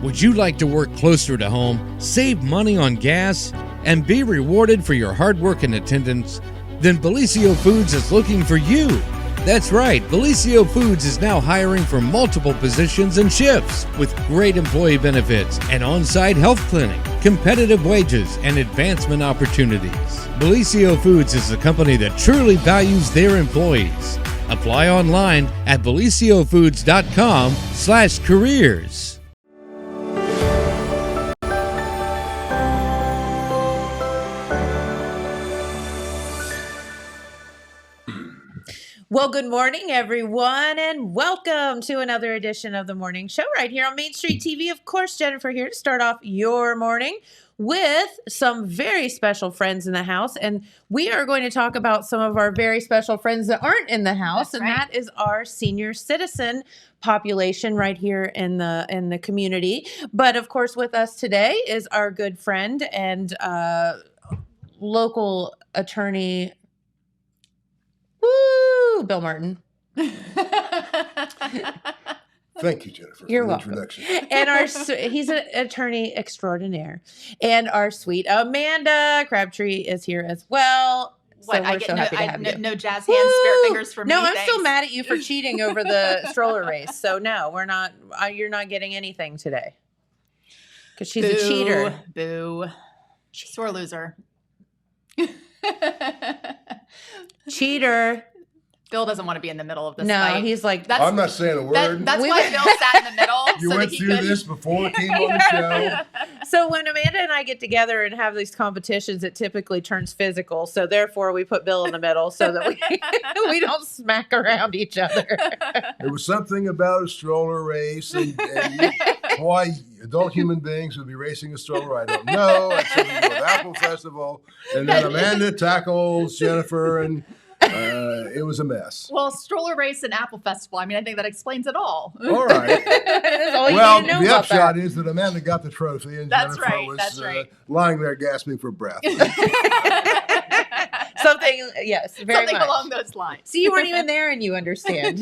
Would you like to work closer to home, save money on gas, and be rewarded for your hard work and attendance? Then Bellisio Foods is looking for you. That's right, Bellisio Foods is now hiring for multiple positions and shifts with great employee benefits, an on-site health clinic, competitive wages, and advancement opportunities. Bellisio Foods is a company that truly values their employees. Apply online at BellisioFoods.com/careers. Well, good morning, everyone, and welcome to another edition of the morning show right here on Main Street TV. Of course, Jennifer here to start off your morning with some very special friends in the house. And we are going to talk about some of our very special friends that aren't in the house. That's right. That is our senior citizen population right here in the community. But of course, with us today is our good friend and local attorney, Bill Martin. Thank you, Jennifer, You're for the welcome. introduction. And he's an attorney extraordinaire. And our sweet Amanda Crabtree is here as well. What, so we're so happy to have you. No jazz hands, spirit fingers for me. No, I'm thanks. still mad at you for cheating over the stroller race. So no, we're not. You're not getting anything today because she's a cheater. Boo. Sore loser. Cheater. Bill doesn't want to be in the middle of this No, fight. he's like, I'm not saying a word. That's why Bill sat in the middle. You so went that he through could... this before it came on the show. So when Amanda and I get together and have these competitions, it typically turns physical. So therefore, we put Bill in the middle so that we don't smack around each other. There was something about a stroller race and why adult human beings would be racing a stroller. I don't know. It's something to do with Apple Festival. And then Amanda tackles Jennifer and it was a mess. Well, stroller race and Apple Festival. I mean, I think that explains it all. All right. Well, the upshot is that Amanda got the trophy and That's Jennifer right, was that's right. lying there gasping for breath. Something, yes, very Something much. along those lines. See, you weren't even there and you understand.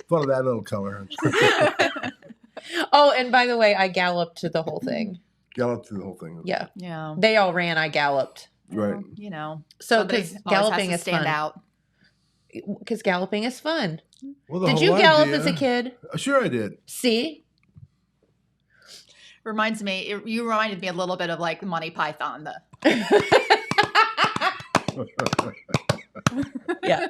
Full of that little color. Oh, and by the way, I galloped to the whole thing. Galloped through the whole thing. Yeah. Yeah. They all ran, I galloped. Right. Well, you know. So, because galloping is stand fun. out. Because galloping is fun. Well, the Did whole you gallop idea- as a kid? Sure I did. See? Reminds me, you reminded me a little bit of like Monty Python, the Yeah.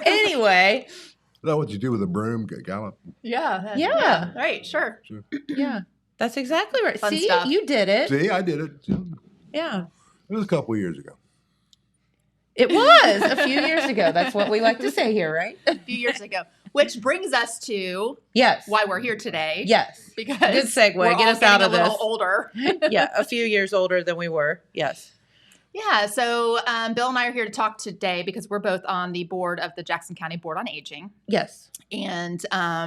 Anyway. Is that what you do with a broom? Gallop? Yeah. Yeah. Right, sure. Yeah. That's exactly right. Fun See, stuff. you did it. See, I did it. Yeah. It was a couple of years ago. It was a few years ago. That's what we like to say here, right? A few years ago. Which brings us to Yes. why we're here today. Yes. Because Good segue. we're Get all us out getting of a little this. older. Yeah, a few years older than we were. Yes. Yeah, so Bill and I are here to talk today because we're both on the board of the Jackson County Board on Aging. Yes. And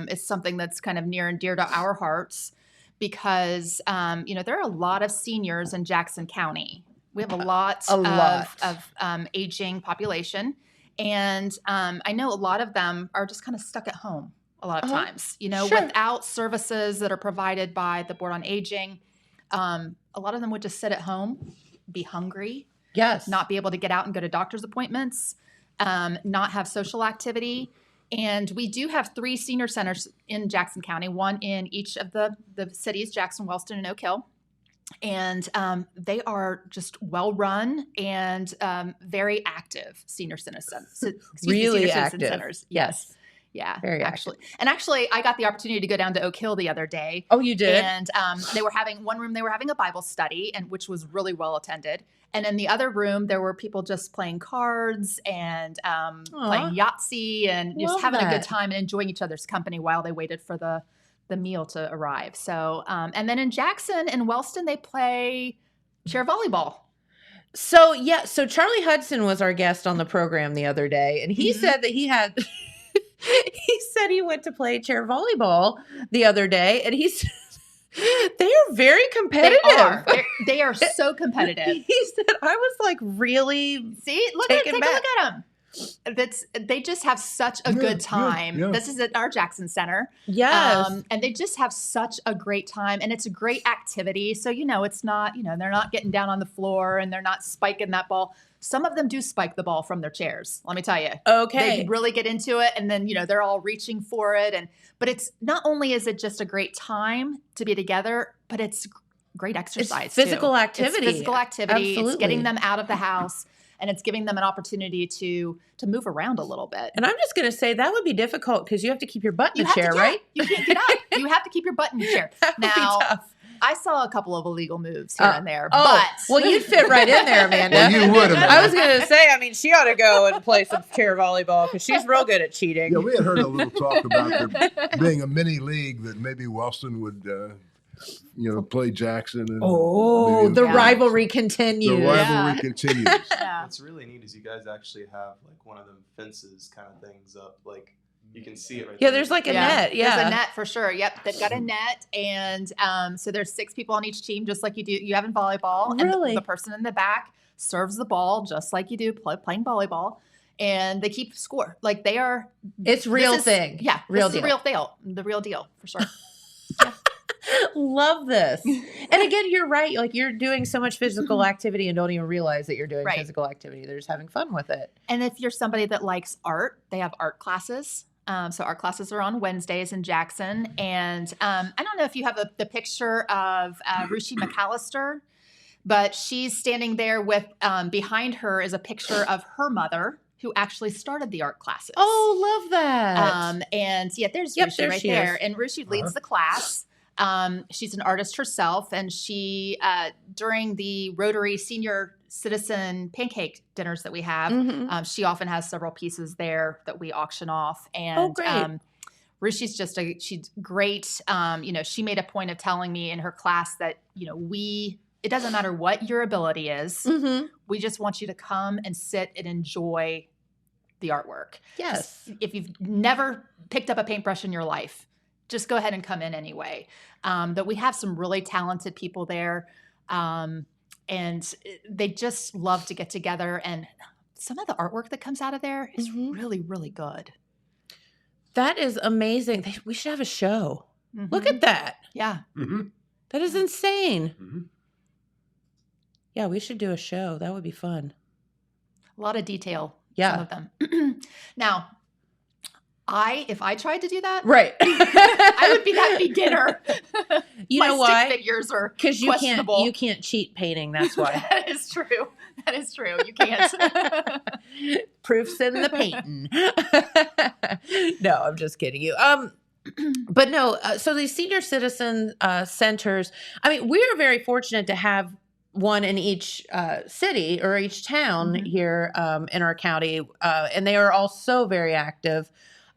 it's something that's kind of near and dear to our hearts because, there are a lot of seniors in Jackson County. We have a lot of aging population. And I know a lot of them are just kind of stuck at home a lot of times, Sure. without services that are provided by the Board on Aging. A lot of them would just sit at home, be hungry, Yes. not be able to get out and go to doctor's appointments, not have social activity. And we do have 3 senior centers in Jackson County, one in each of the cities, Jackson, Wellston, and Oak Hill. And they are just well-run and very active senior centers. Really active. Centers. Yes. Yeah, Very actually. And actually, I got the opportunity to go down to Oak Hill the other day. Oh, you did? And they were having a Bible study, and which was really well attended. And in the other room, there were people just playing cards and playing Yahtzee and just having a good time and enjoying each other's company while they waited for the meal to arrive. So, and then in Jackson and Wellston, they play chair volleyball. So, yeah. So Charlie Hudson was our guest on the program the other day, and he said that he had... He said he went to play chair volleyball the other day, and he said they are very competitive. They are so competitive. He said, I was like really take a look at them. they just have such a good time. Yeah. This is at our Jackson Center. Yes. And they just have such a great time, and it's a great activity. So, it's not, they're not getting down on the floor and they're not spiking that ball. Some of them do spike the ball from their chairs. Let me tell you. Okay. They really get into it, and then, they're all reaching for it. But it's not only is it just a great time to be together, but it's great exercise. It's physical too. activity. It's physical activity. Absolutely. It's getting them out of the house, and it's giving them an opportunity to move around a little bit. And I'm just going to say that would be difficult because you have to keep your butt in the chair, right? You can't get up. You have to keep your butt in the chair. That would be tough. I saw a couple of illegal moves here and there, well, you'd fit right in there, Amanda. Well, you would, Amanda. I was going to say, she ought to go and play some chair volleyball because she's real good at cheating. Yeah, we had heard a little talk about there being a mini league that maybe Wellston would, play Jackson. And the rivalry continues. The rivalry continues. Yeah. What's really neat is you guys actually have like one of them fences kind of things up, like you can see it right there. Yeah, there's like a net. Yeah, there's a net for sure. Yep, they've got a net, and so there's 6 people on each team, just like you have in volleyball. Really? And the person in the back serves the ball just like you do playing volleyball, and they keep score. Like they are. It's real thing. Yeah, real this is deal. the real deal for sure. Love this. And again, you're right. Like you're doing so much physical activity and don't even realize that you're doing physical activity. They're just having fun with it. And if you're somebody that likes art, they have art classes. So art classes are on Wednesdays in Jackson. And I don't know if you have the picture of Rushi McAllister, but she's standing there with behind her is a picture of her mother, who actually started the art classes. Oh, love that. And there's Yep, Rushi there right she there. is. And Rushi leads the class. She's an artist herself, and she during the Rotary Senior Citizen Pancake dinners that we have, she often has several pieces there that we auction off. And great. Rushi's she's great. She made a point of telling me in her class that it doesn't matter what your ability is. We just want you to come and sit and enjoy the artwork. Yes. If you've never picked up a paintbrush in your life, just go ahead and come in anyway. But we have some really talented people there. And they just love to get together. And some of the artwork that comes out of there is really, really good. That is amazing. We should have a show. Look at that. Yeah. That is insane. Yeah, we should do a show. That would be fun. A lot of detail. Yeah. Some of them. Now, if I tried to do that, right, I would be that beginner. You My know why? stick figures are because questionable. you can't cheat painting. That's why. That is true. That is true. You can't. Proofs in the painting. No, I'm just kidding you. But no. So these senior citizen centers. We're very fortunate to have one in each city or each town here in our county, and they are all so very active.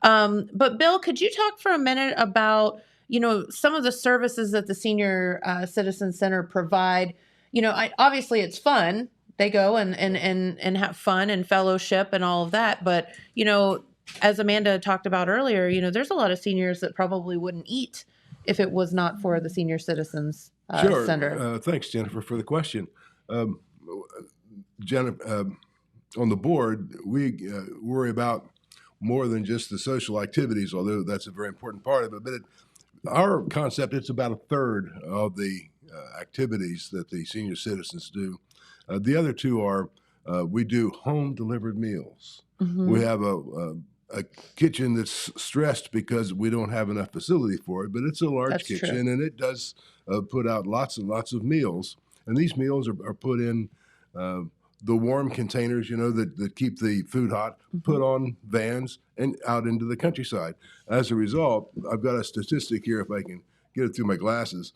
But Bill, could you talk for a minute about, some of the services that the Senior Citizen Center provide? Obviously it's fun. They go and have fun and fellowship and all of that. But, as Amanda talked about earlier, there's a lot of seniors that probably wouldn't eat if it was not for the Senior Citizens Center. Thanks, Jennifer, for the question. Jennifer, on the board, we worry about more than just the social activities, although that's a very important part of it. But our concept, it's about a third of the activities that the senior citizens do. The other two are we do home delivered meals. We have a kitchen that's stressed because we don't have enough facility for it, but it's a large kitchen, and it does put out lots and lots of meals. And these meals are put in the warm containers, that keep the food hot, put on vans and out into the countryside. As a result, I've got a statistic here, if I can get it through my glasses,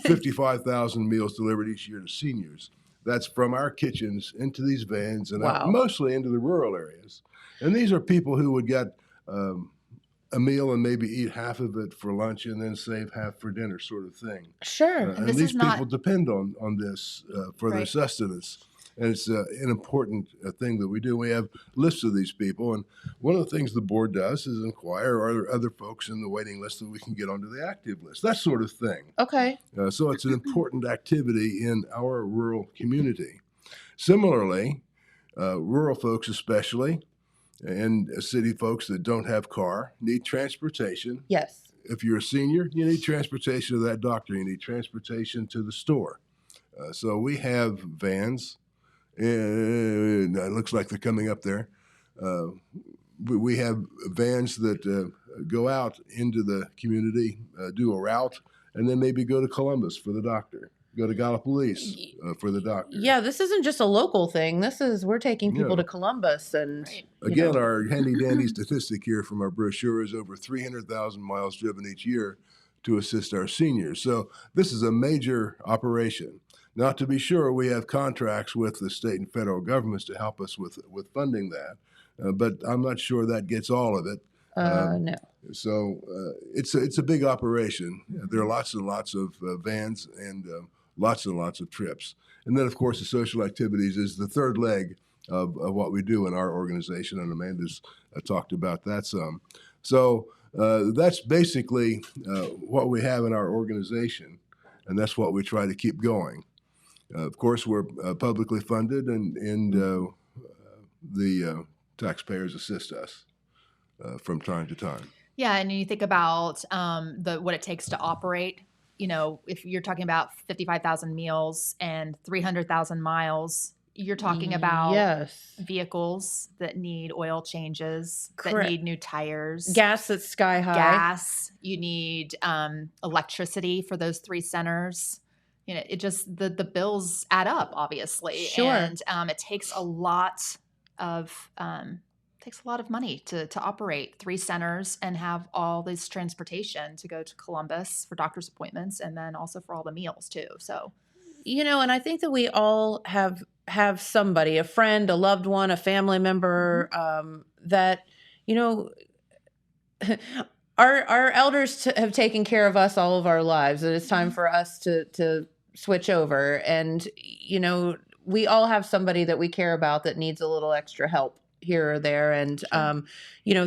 55,000 meals delivered each year to seniors. That's from our kitchens into these vans and out, mostly into the rural areas. And these are people who would get a meal and maybe eat half of it for lunch and then save half for dinner, sort of thing. Sure. And these people depend on this for their sustenance. And it's an important thing that we do. We have lists of these people. And one of the things the board does is inquire, are there other folks in the waiting list that we can get onto the active list? That sort of thing. Okay. So it's an important activity in our rural community. Similarly, Rural folks especially, and city folks that don't have car need transportation. Yes. If you're a senior, you need transportation to that doctor. You need transportation to the store. So we have vans, and it looks like they're coming up there. We have vans that go out into the community, do a route, and then maybe go to Columbus for the doctor. Go to Gallipolis for the doctor. Yeah, this isn't just a local thing. We're taking people to Columbus and again, our handy dandy statistic here from our brochure is over 300,000 miles driven each year to assist our seniors. So this is a major operation. Not to be sure, we have contracts with the state and federal governments to help us with funding that, but I'm not sure that gets all of it. No. So it's a big operation. There are lots and lots of vans and lots and lots of trips. And then, of course, the social activities is the third leg of what we do in our organization, and Amanda's talked about that some. So that's basically what we have in our organization, and that's what we try to keep going. Of course, we're publicly funded, and the taxpayers assist us from time to time. Yeah, and you think about what it takes to operate. If you're talking about 55,000 meals and 300,000 miles, you're talking about vehicles that need oil changes, that need new tires, gas that's sky high. You need electricity for those 3 centers. It just the bills add up, obviously. Sure. And it takes a lot of money to operate 3 centers and have all this transportation to go to Columbus for doctor's appointments, and then also for all the meals too. So, and I think that we all have somebody, a friend, a loved one, a family member, that, our elders have taken care of us all of our lives, and it's time for us to switch over. And, we all have somebody that we care about that needs a little extra help here or there. And,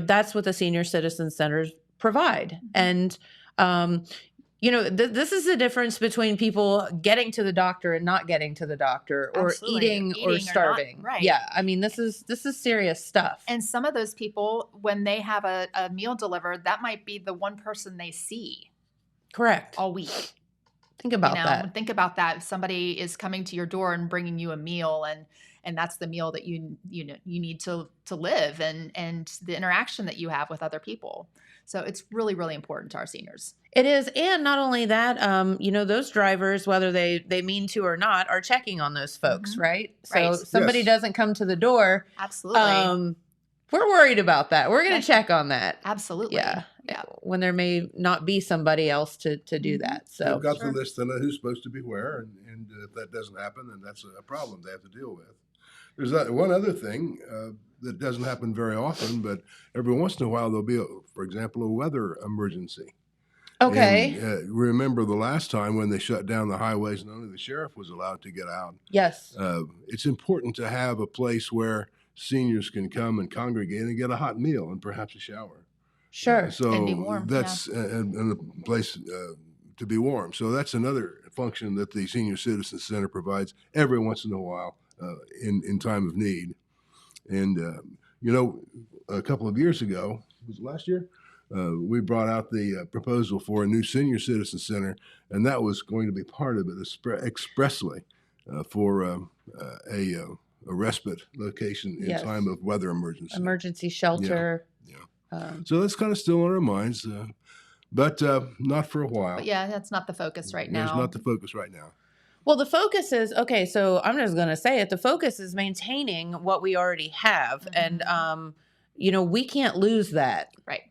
that's what the senior citizen centers provide. And, this is the difference between people getting to the doctor and not getting to the doctor, or eating or starving. Or not, right. Yeah. I mean, this is serious stuff. And some of those people, when they have a meal delivered, that might be the one person they see. Correct. All week. Think about that. Think about that. If somebody is coming to your door and bringing you a meal, and that's the meal that you need to live, and the interaction that you have with other people. So it's really, really important to our seniors. It is. And not only that, those drivers, whether they mean to or not, are checking on those folks, right? So somebody doesn't come to the door. Absolutely. We're worried about that. We're going to check on that. Absolutely. Yeah. When there may not be somebody else to do that. So they've got the list on who's supposed to be where, and if that doesn't happen, then that's a problem they have to deal with. There's one other thing that doesn't happen very often, but every once in a while there'll be, for example, a weather emergency. Okay. And, remember the last time when they shut down the highways and only the sheriff was allowed to get out? Yes. It's important to have a place where seniors can come and congregate and get a hot meal and perhaps a shower. Sure. So and be warm. That's and a place to be warm. So that's another function that the Senior Citizen Center provides every once in a while in time of need. And, a couple of years ago, was it last year? We brought out the proposal for a new Senior Citizen Center, and that was going to be part of it expressly for a respite location in time of weather emergency. Emergency shelter. Yeah. So that's kind of still on our minds, but not for a while. But that's not the focus right now. It's not the focus right now. Well, the focus is, okay, so I'm just going to say it. The focus is maintaining what we already have. And, we can't lose that. Right.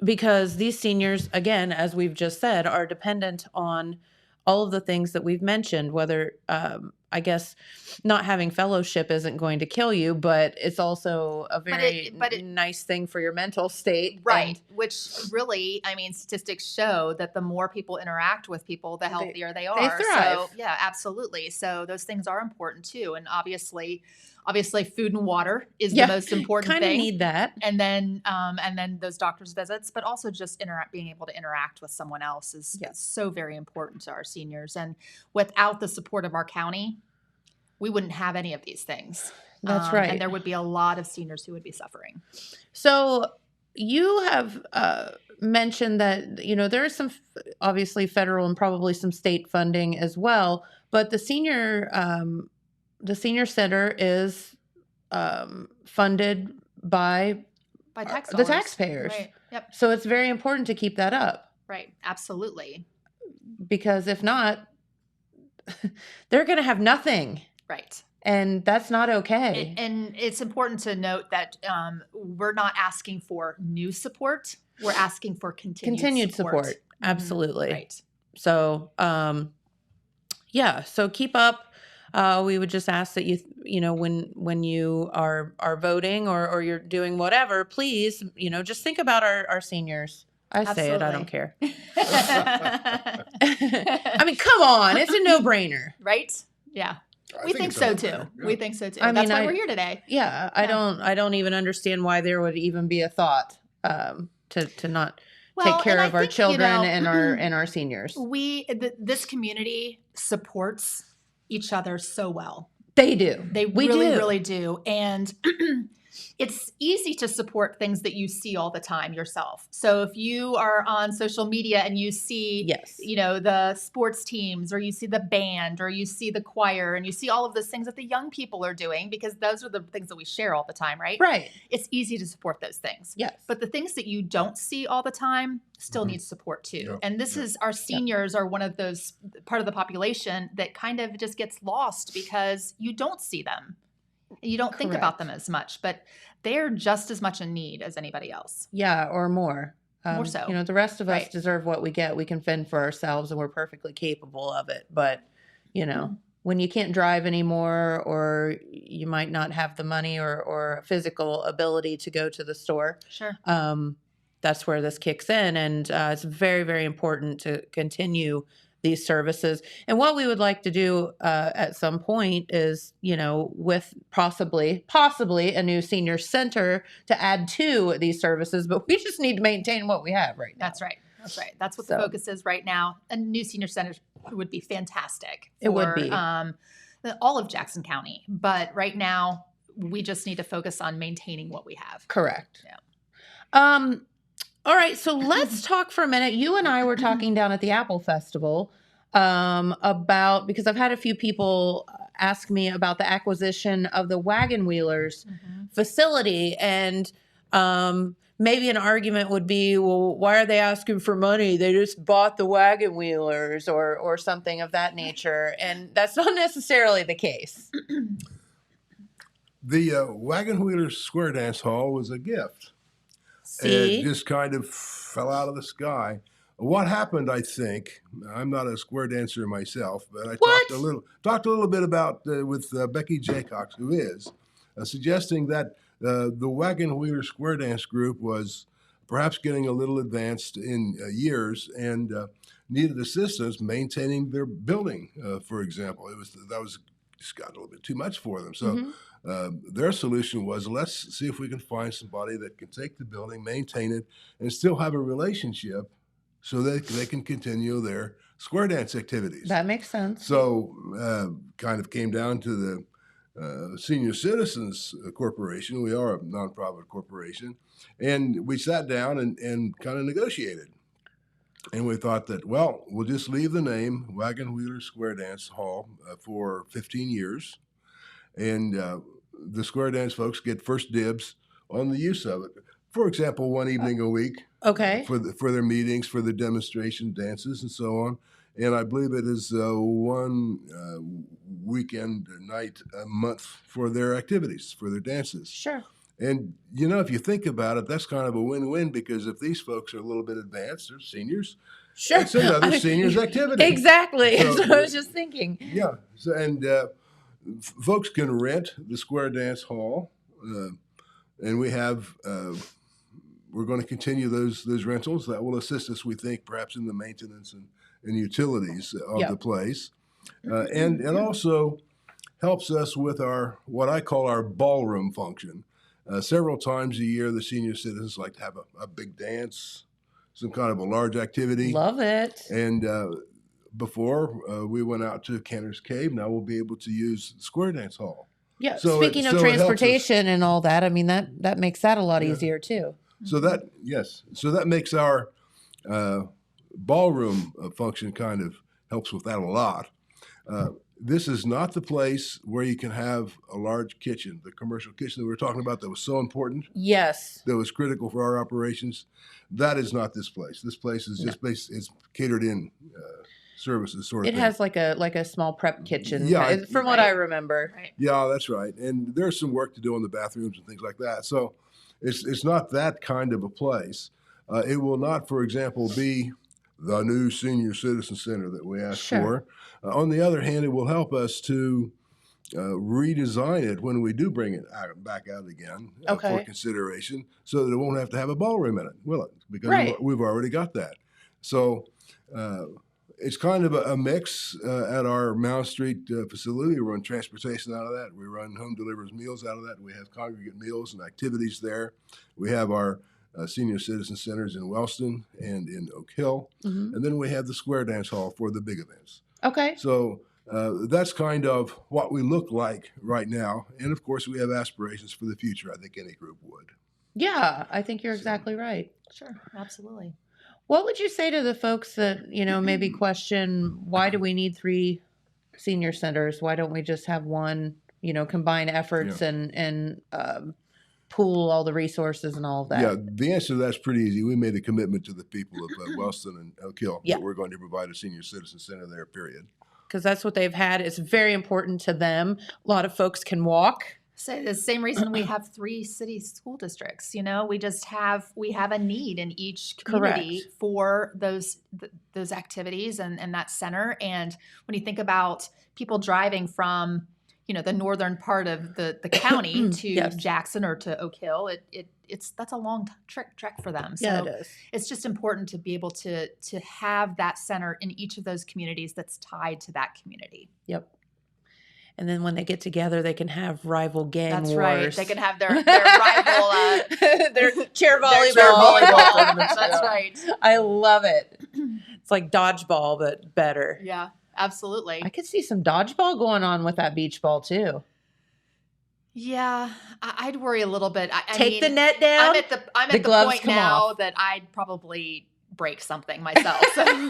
Because these seniors, again, as we've just said, are dependent on all of the things that we've mentioned, whether, I guess not having fellowship isn't going to kill you, but it's also a very nice thing for your mental state. Right. Which really, statistics show that the more people interact with people, the healthier they are. They thrive. So, yeah, absolutely. So those things are important too. And obviously food and water is the most important thing. Kind of need that. And then those doctor's visits, but also just being able to interact with someone else is so very important to our seniors. And without the support of our county, we wouldn't have any of these things. That's right. And there would be a lot of seniors who would be suffering. So you have mentioned that, there is some obviously federal and probably some state funding as well, but the senior center is funded by tax the dollars. taxpayers. Right. Yep. So it's very important to keep that up. Right. Absolutely. Because if not, they're going to have nothing. Right. And that's not okay. And it's important to note that we're not asking for new support. We're asking for continued support. Absolutely. Right. So, so keep up. We would just ask that when you are voting or you're doing whatever, please, just think about our seniors. I say it, I don't care. I mean, come on. It's a no-brainer. Right? Yeah. We think so too. Yeah. We think so too. That's why we're here today. Yeah. I don't even understand why there would even be a thought to not take care of our children and our seniors. This community supports each other so well. They do. They really do. And it's easy to support things that you see all the time yourself. So if you are on social media and you see, the sports teams, or you see the band, or you see the choir, and you see all of those things that the young people are doing, because those are the things that we share all the time, right? Right. It's easy to support those things. Yes. But the things that you don't see all the time still need support too. Yep. And this is, our seniors are one of those part of the population that kind of just gets lost because you don't see them. You don't think about them as much, but they're just as much in need as anybody else. Yeah, or more. More so. The rest of us deserve what we get. We can fend for ourselves, and we're perfectly capable of it. But, when you can't drive anymore, or you might not have the money or physical ability to go to the store. Sure. That's where this kicks in. And it's very, very important to continue these services. And what we would like to do at some point is, with possibly a new senior center to add to these services, but we just need to maintain what we have right now. That's right. That's what the focus is right now. A new senior center would be fantastic. It would be. All of Jackson County. But right now, we just need to focus on maintaining what we have. Correct. Yeah. All right, so let's talk for a minute. You and I were talking down at the Apple Festival about, because I've had a few people ask me about the acquisition of the Wagon Wheelers facility, and maybe an argument would be, well, why are they asking for money? They just bought the Wagon Wheelers or something of that nature, and that's not necessarily the case. The Wagon Wheelers Square Dance Hall was a gift. See? It just kind of fell out of the sky. What happened, I think, I'm not a square dancer myself, but I talked a little bit about with Becky Jaycox, who is, suggesting that the Wagon Wheeler Square Dance group was perhaps getting a little advanced in years and needed assistance maintaining their building, for example. That was just got a little bit too much for them. So their solution was, let's see if we can find somebody that can take the building, maintain it, and still have a relationship so that they can continue their square dance activities. That makes sense. So kind of came down to the Senior Citizens Corporation. We are a nonprofit corporation. And we sat down and kind of negotiated. And we thought that, well, we'll just leave the name Wagon Wheeler Square Dance Hall for 15 years. And the square dance folks get first dibs on the use of it. For example, one evening a week. Okay. For their meetings, for their demonstration dances, and so on. And I believe it is one weekend night a month for their activities, for their dances. Sure. And, if you think about it, that's kind of a win-win, because if these folks are a little bit advanced, they're seniors, sure, it's another seniors activity. Exactly. So, that's what I was just thinking. Yeah. So, and folks can rent the Square Dance Hall, and we have... we're going to continue those rentals. That will assist us, we think, perhaps in the maintenance and utilities of the place. And also helps us with what I call our ballroom function. Several times a year, the senior citizens like to have a big dance, some kind of a large activity. Love it. And before we went out to Cantor's Cave. Now we'll be able to use the Square Dance Hall. Yeah. So Speaking of transportation and all that, I mean, that makes that a lot easier too. So that makes our ballroom function kind of helps with that a lot. This is not the place where you can have a large kitchen, the commercial kitchen that we were talking about that was so important. Yes. That was critical for our operations. That is not this place. This place is just it's catered in services sort of thing. It has like a small prep kitchen, from what Right. I remember. Right. Yeah, that's right. And there's some work to do in the bathrooms and things like that. So it's not that kind of a place. It will not, for example, be the new senior citizen center that we asked for. On the other hand, it will help us to redesign it when we do bring it back out again for consideration, so that it won't have to have a ballroom in it, will it? Because we've already got that. So it's kind of a mix at our Mount Street facility. We run transportation out of that. We run home delivers meals out of that. We have congregate meals and activities there. We have our senior citizen centers in Wellston and in Oak Hill. Mm-hmm. And then we have the Square Dance Hall for the big events. Okay. So that's kind of what we look like right now. And of course, we have aspirations for the future. I think any group would. Yeah, I think you're exactly right. Sure, absolutely. What would you say to the folks that, maybe question, why do we need 3 senior centers? Why don't we just have one, combine efforts and pool all the resources and all of that? Yeah, the answer to that's pretty easy. We made a commitment to the people of Wellston and Oak Hill that we're going to provide a senior citizen center there, period. Because that's what they've had. It's very important to them. A lot of folks can walk. So the same reason we have 3 city school districts, we have a need in each community for those activities and that center. And when you think about people driving from, the northern part of the county to Jackson or to Oak Hill, that's a long trek for them. So it is. It's just important to be able to have that center in each of those communities that's tied to that community. Yep. And then when they get together, they can have rival gang That's wars. right. They can have their rival their chair volleyball. Their chair volleyball tournaments. That's right. I love it. It's like dodgeball, but better. Yeah, absolutely. I could see some dodgeball going on with that beach ball too. Yeah, I'd worry a little bit. Take the net down. I'm at the point now that I'd probably break something myself. So.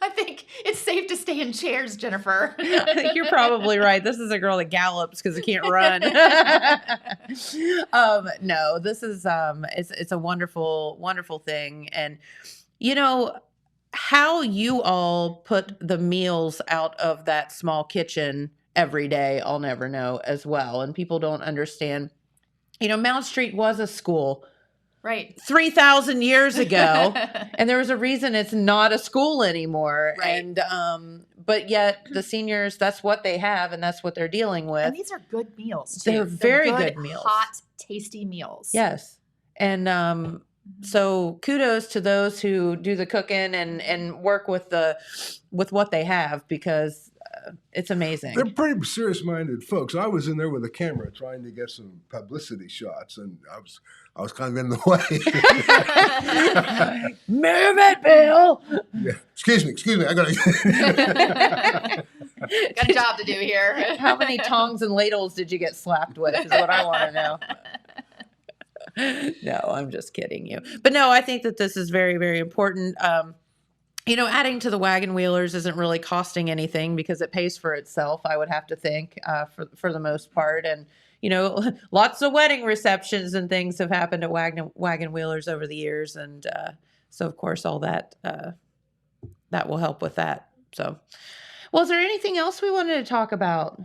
I think it's safe to stay in chairs, Jennifer. I think you're probably right. This is a girl that gallops because it can't run. No, this is it's a wonderful, wonderful thing. And how you all put the meals out of that small kitchen every day, I'll never know as well. And people don't understand. Mount Street was a school. Right. 3,000 years ago. And there was a reason it's not a school anymore. Right. And, but yet the seniors, that's what they have and that's what they're dealing with. And these are good meals too. They're very good meals. Hot, tasty meals. Yes. And, so kudos to those who do the cooking and work with what they have, because it's amazing. They're pretty serious-minded folks. I was in there with a camera trying to get some publicity shots, and I was kind of in the way. Move it, Bill. Yeah. Excuse me. I got a job to do here. How many tongs and ladles did you get slapped with? Is what I want to know. No, I'm just kidding you. But no, I think that this is very, very important. Adding to the wagon wheelers isn't really costing anything because it pays for itself, I would have to think, for the most part. And, lots of wedding receptions and things have happened at wagon wheelers over the years. And so, of course, all that that will help with that. So, well, is there anything else we wanted to talk about?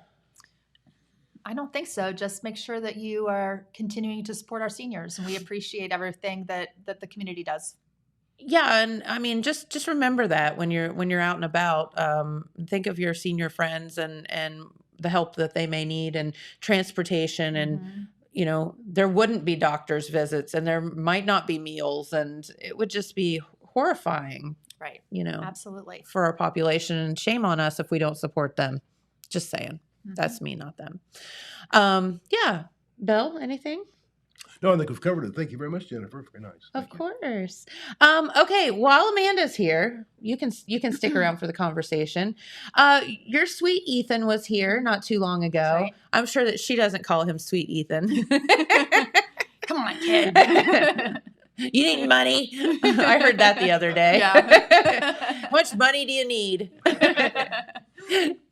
I don't think so. Just make sure that you are continuing to support our seniors, and we appreciate everything that the community does. Yeah, and I mean, just remember that when you're out and about, think of your senior friends and the help that they may need, and transportation, and there wouldn't be doctor's visits, and there might not be meals, and it would just be horrifying, right? Absolutely, for our population, and shame on us if we don't support them. Just saying. Mm-hmm. That's me, not them. Yeah, Bill, anything? No, I think we've covered it. Thank you very much, Jennifer. Very nice. Of Thank you. course. Okay, while Amanda's here, you can stick around for the conversation. Your sweet Ethan was here not too long ago. That's right. I'm sure that she doesn't call him sweet Ethan. Come on, kid. You need money? I heard that the other day. Yeah. How much money do you need?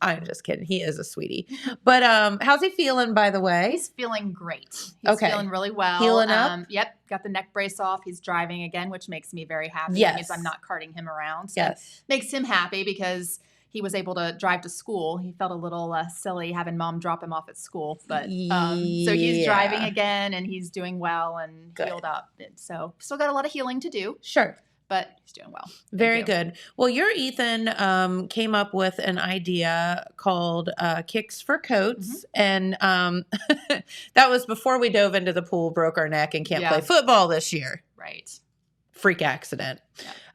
I'm just kidding. He is a sweetie. But how's he feeling, by the way? He's feeling great. He's Okay. feeling really well. Healing up? Yep. Got the neck brace off. He's driving again, which makes me very happy. Yes. It means I'm not carting him around. So Yes. makes him happy because he was able to drive to school. He felt a little silly having mom drop him off at school. But so he's driving again and he's doing well and Good. healed up. And so still got a lot of healing to do, Sure. but he's doing well. Very Thank you. good. Well, your Ethan came up with an idea called Kicks for Coats. And that was before we dove into the pool, broke our neck, and can't Yeah. play football this year. Right. Freak accident,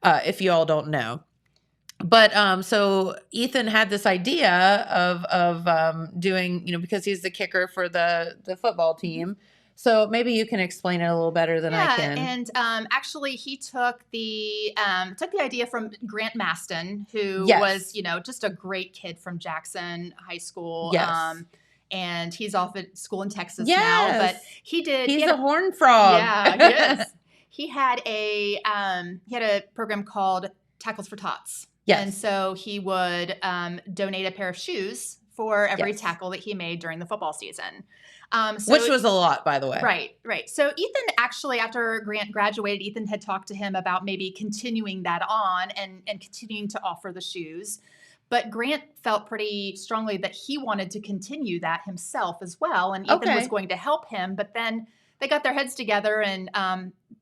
if you all don't know. But so Ethan had this idea of doing, because he's the kicker for the football team. So maybe you can explain it a little better than I can. And actually, he took the idea from Grant Maston, who Yes. was just a great kid from Jackson High School. Yes. And he's off at school in Texas Yes. now. But he He's had a horn frog. Yeah, yes. He had a program called Tackles for Tots. Yes. And so he would donate a pair of shoes for every Yes. tackle that he made during the football season. Which was a lot, by the way. Right. So Ethan actually, after Grant graduated, Ethan had talked to him about maybe continuing that on and continuing to offer the shoes. But Grant felt pretty strongly that he wanted to continue that himself as well. And Ethan was going to help him. But then they got their heads together and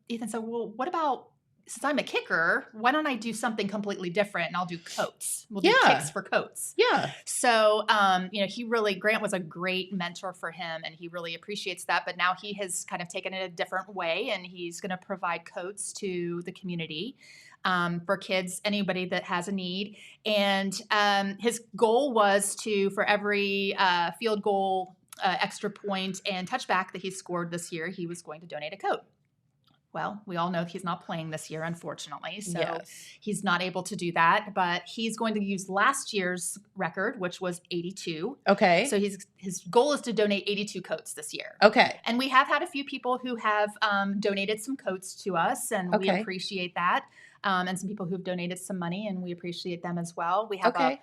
Ethan said, well, what about, since I'm a kicker, why don't I do something completely different and I'll do coats. We'll do kicks for coats. Yeah. So, Grant was a great mentor for him and he really appreciates that. But now he has kind of taken it a different way and he's going to provide coats to the community for kids, anybody that has a need. And his goal was for every field goal, extra point and touchback that he scored this year, he was going to donate a coat. Well, we all know he's not playing this year, unfortunately, so he's not able to do that. But he's going to use last year's record, which was 82. Okay. So his goal is to donate 82 coats this year. Okay. And we have had a few people who have donated some coats to us, and we appreciate that. And some people who've donated some money, and we appreciate them as well. We have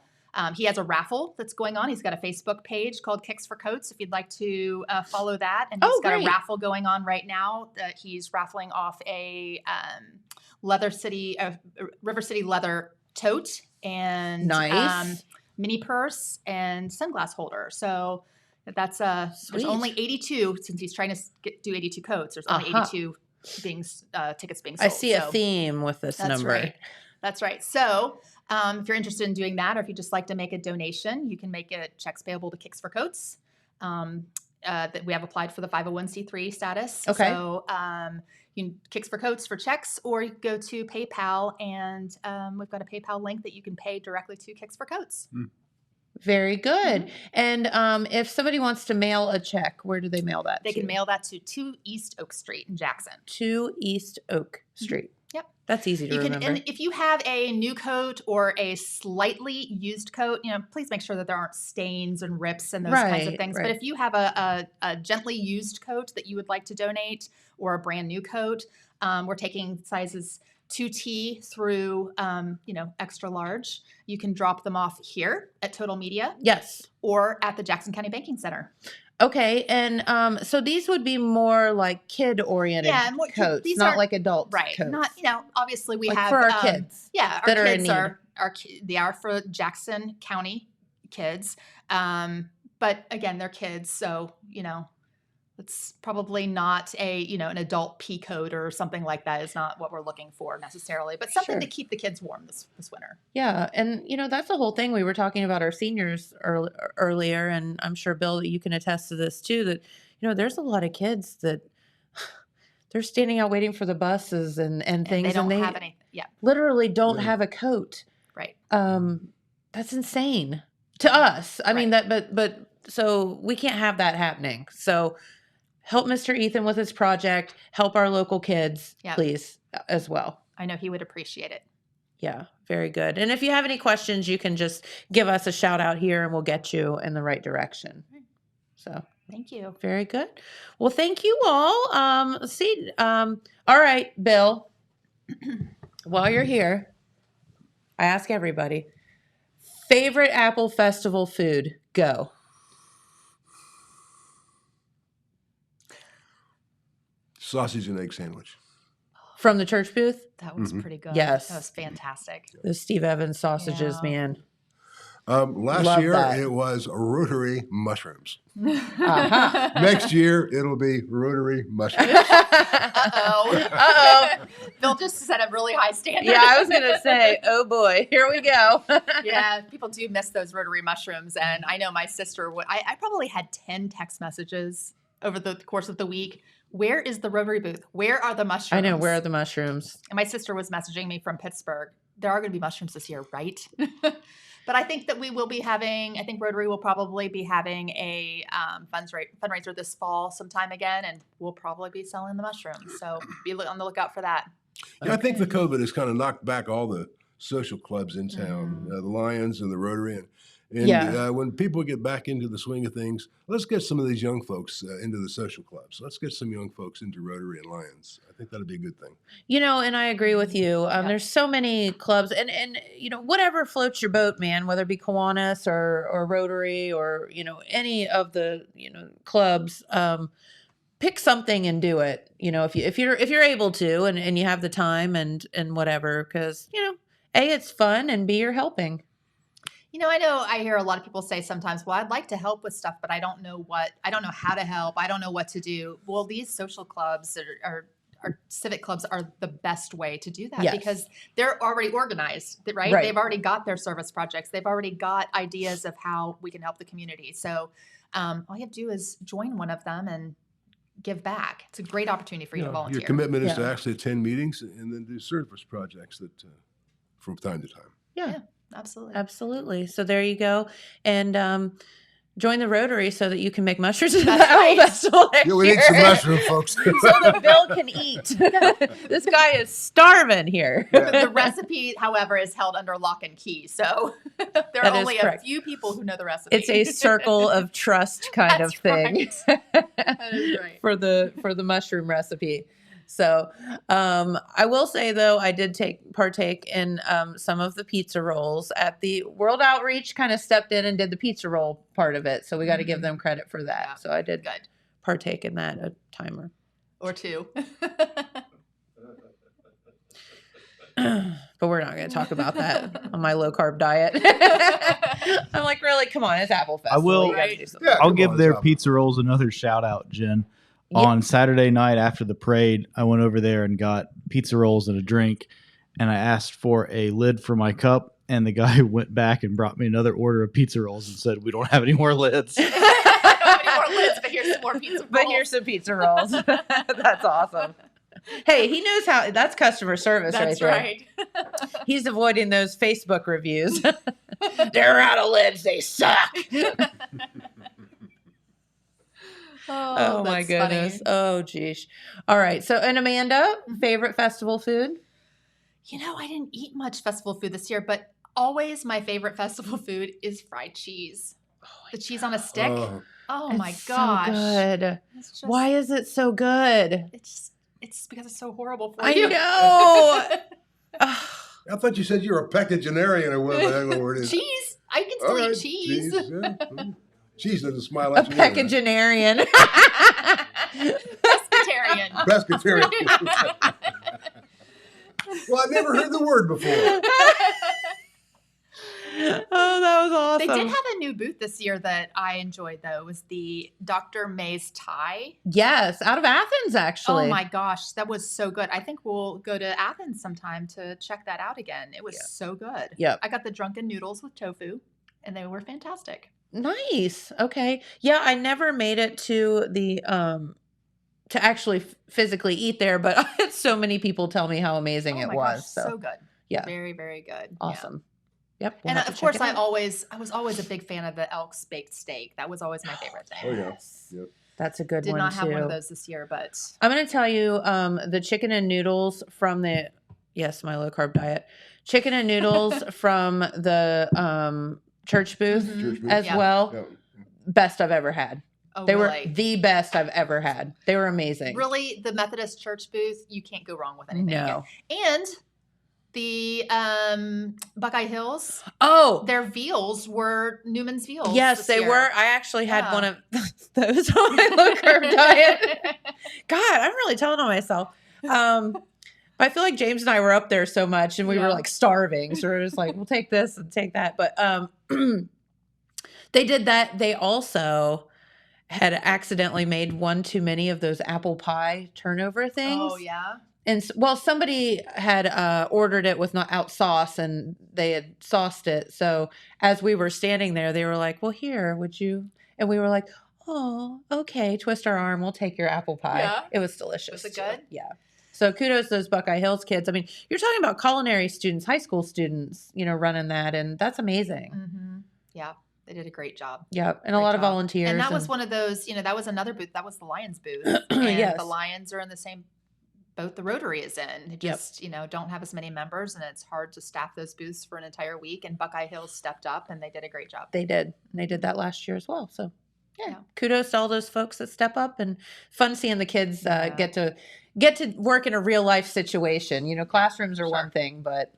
he has a raffle that's going on. He's got a Facebook page called Kicks for Coats if you'd like to follow that. And he's got a raffle going on right now that he's raffling off a River City leather tote and mini purse and sunglass holder. So that's there's only 82 since he's trying to do 82 coats. There's only 82 tickets being sold. I see a theme with this number. Right. That's right. So if you're interested in doing that, or if you just like to make a donation, you can make it checks payable to Kicks for Coats. That we have applied for the 501c3 status. Okay. So you can Kicks for Coats for checks, or you can go to PayPal, and we've got a PayPal link that you can pay directly to Kicks for Coats. Very good. And if somebody wants to mail a check, where do they mail that They can mail that to 2 East Oak Street in Jackson. 2 East Oak Street. Yep. That's easy to remember. And if you have a new coat or a slightly used coat, please make sure that there aren't stains and rips and those kinds of things. Right. But if you have a gently used coat that you would like to donate, or a brand new coat, we're taking sizes 2T through, extra large. You can drop them off here at Total Media. Yes. Or at the Jackson County Banking Center. Okay. And so these would be more like kid-oriented coats, these not like adult right. coats. Not, obviously we like have. for our kids. Yeah. That Our are in kids need. they are for Jackson County kids. But again, they're kids. So, it's probably not an adult pea coat or something like that is not what we're looking for necessarily, but something to keep the kids warm this winter. Yeah. And, that's the whole thing. We were talking about our seniors earlier, and I'm sure, Bill, that you can attest to this too, that, there's a lot of kids that they're standing out waiting for the buses and things. They don't have anything. Yeah. Literally don't have a coat. Right. That's insane to us. I mean, but so we can't have that happening. So help Mr. Ethan with his project, help our local kids, please, as well. I know he would appreciate it. Yeah, very good. And if you have any questions, you can just give us a shout out here and we'll get you in the right direction. So thank you. Very good. Well, thank you all. All right, Bill, while you're here, I ask everybody, favorite Apple Festival food, go. Sausage and egg sandwich. From the church booth? That was pretty good. Yes. That was fantastic. The Steve Evans sausages, man. Last Love year, that. it was rotary mushrooms. Uh-huh. Next year, it'll be rotary mushrooms. Uh-oh. Bill just set a really high standard. Yeah, I was going to say, oh boy, here we go. Yeah, people do miss those rotary mushrooms. And I know my sister would, I probably had 10 text messages over the course of the week. Where is the rotary booth? Where are the mushrooms? I know, where are the mushrooms? And my sister was messaging me from Pittsburgh. There are going to be mushrooms this year, right? But I think that we will be having, I think Rotary will probably be having a fundraiser this fall sometime again, and we'll probably be selling the mushrooms. So be on the lookout for that. Yeah, I think the COVID has kind of knocked back all the social clubs in town, the Lions and the Rotary. And when people get back into the swing of things, let's get some of these young folks into the social clubs. Let's get some young folks into Rotary and Lions. I think that'd be a good thing. You know, and I agree with you. There's so many clubs and, you know, whatever floats your boat, man, whether it be Kiwanis or Rotary or, you know, any of the, you know, clubs, pick something and do it. You know, if you're able to and you have the time and whatever, because, you know, A, it's fun, and B, you're helping. You know, I hear a lot of people say sometimes, well, I'd like to help with stuff, but I don't know how to help. I don't know what to do. Well, these social clubs or civic clubs are the best way to do that because they're already organized, right? They've already got their service projects. They've already got ideas of how we can help the community. So all you have to do is join one of them and give back. It's a great opportunity for you to volunteer. Your commitment is to actually attend meetings and then do service projects that from time to time. Yeah. Absolutely. So there you go. And join the Rotary so that you can make mushrooms at the That's Apple right. Festival next Yeah, we year. need some mushrooms, folks. So that Bill can eat. This guy is starving here. The recipe, however, is held under lock and key. So there are only a few people who know the recipe. It's a circle of trust kind of thing. That is right. for the mushroom recipe. So I will say, though, I did partake in some of the pizza rolls at the World Outreach, kind of stepped in and did the pizza roll part of it. So we got to give them credit for that. Yeah. So I did partake in that a timer or two. But we're not going to talk about that on my low carb diet. I'm like, really? Come on, it's Apple Festival. I will. You gotta do something. Yeah, I'll come give on, their Tom. pizza rolls another shout out, Jen. Yep. On Saturday night after the parade, I went over there and got pizza rolls and a drink, and I asked for a lid for my cup, and the guy went back and brought me another order of pizza rolls and said, "We don't have any more lids." I don't have any more lids, but here's some more pizza rolls. But here's some pizza rolls. That's awesome. Hey, he knows how. That's customer service That's right there. right. He's avoiding those Facebook reviews. They're out of lids. They suck. Oh my that's goodness. funny. Oh, geez. All right. So, and Amanda, favorite festival food? You know, I didn't eat much festival food this year, but always my favorite festival food is fried cheese. The cheese on a stick. Oh my It's gosh. so good. It's just, Why is it so good? It's because it's so horrible for I you. know. I thought you said you were a pescatarian or whatever the hell word is. Cheese. I can still All right, eat cheese. Yeah. Cheese doesn't smile A at you. either. pecagenarian. Pescatarian. Pescatarian. Well, I never heard the word before. Oh, that was awesome. They did have a new booth this year that I enjoyed, though. It was the Dr. May's Thai. Yes, out of Athens, actually. Oh, my gosh. That was so good. I think we'll go to Athens sometime to check that out again. It was so good. Yep. I got the drunken noodles with tofu, and they were fantastic. Nice. Okay. Yeah, I never made it to the to actually physically eat there, but I had so many people tell me how amazing Oh it my was. gosh, So so good. yeah. Very, very good. Yeah. Awesome. Yep. we'll And have to of check course, it I out. was always a big fan of the Elks baked steak. That was always my favorite thing. Oh, yeah. Yep. That's a good Did one not have too. one of those this year, but I'm going to tell you the chicken and noodles from my low carb diet. Chicken and noodles from the church booth Church booth. as Yeah. well. Yeah. Best I've ever had. oh, They really? were the best I've ever had. They were amazing. Really, the Methodist church booth, you can't go wrong with anything. No. And the Buckeye Hills, Oh, their veals were Newman's veals. yes, this they year. were. I actually had Yeah. one of those on my low carb diet. God, I'm really telling on myself. I feel like James and I were up there so much and we were Yeah. like starving. So we were just like, we'll take this and take that. But they did that. They also had accidentally made one too many of those apple pie turnover things. Oh, yeah. And somebody had ordered it with not out sauce and they had sauced it. So as we were standing there, they were like, well, here, would you? And we were like, oh, okay. Twist our arm. We'll take your apple pie. Yeah. It was delicious. Was it too. good? Yeah. So kudos to those Buckeye Hills kids. I mean, you're talking about culinary students, high school students, running that. And that's amazing. Mm-hmm. Yeah. They did a great job. Yeah. And a Great lot of job. volunteers. And that was one of those, that was another booth. That was the Lions booth. And Yes. the Lions are in the same boat the Rotary is in. They just, don't have as many members and it's hard to staff those booths for an entire week. And Buckeye Hills stepped up and they did a great job. They did. And they did that last year as well. So Yeah. kudos to all those folks that step up, and fun seeing the kids Yeah. get to work in a real life situation. Classrooms are Sure. one thing, but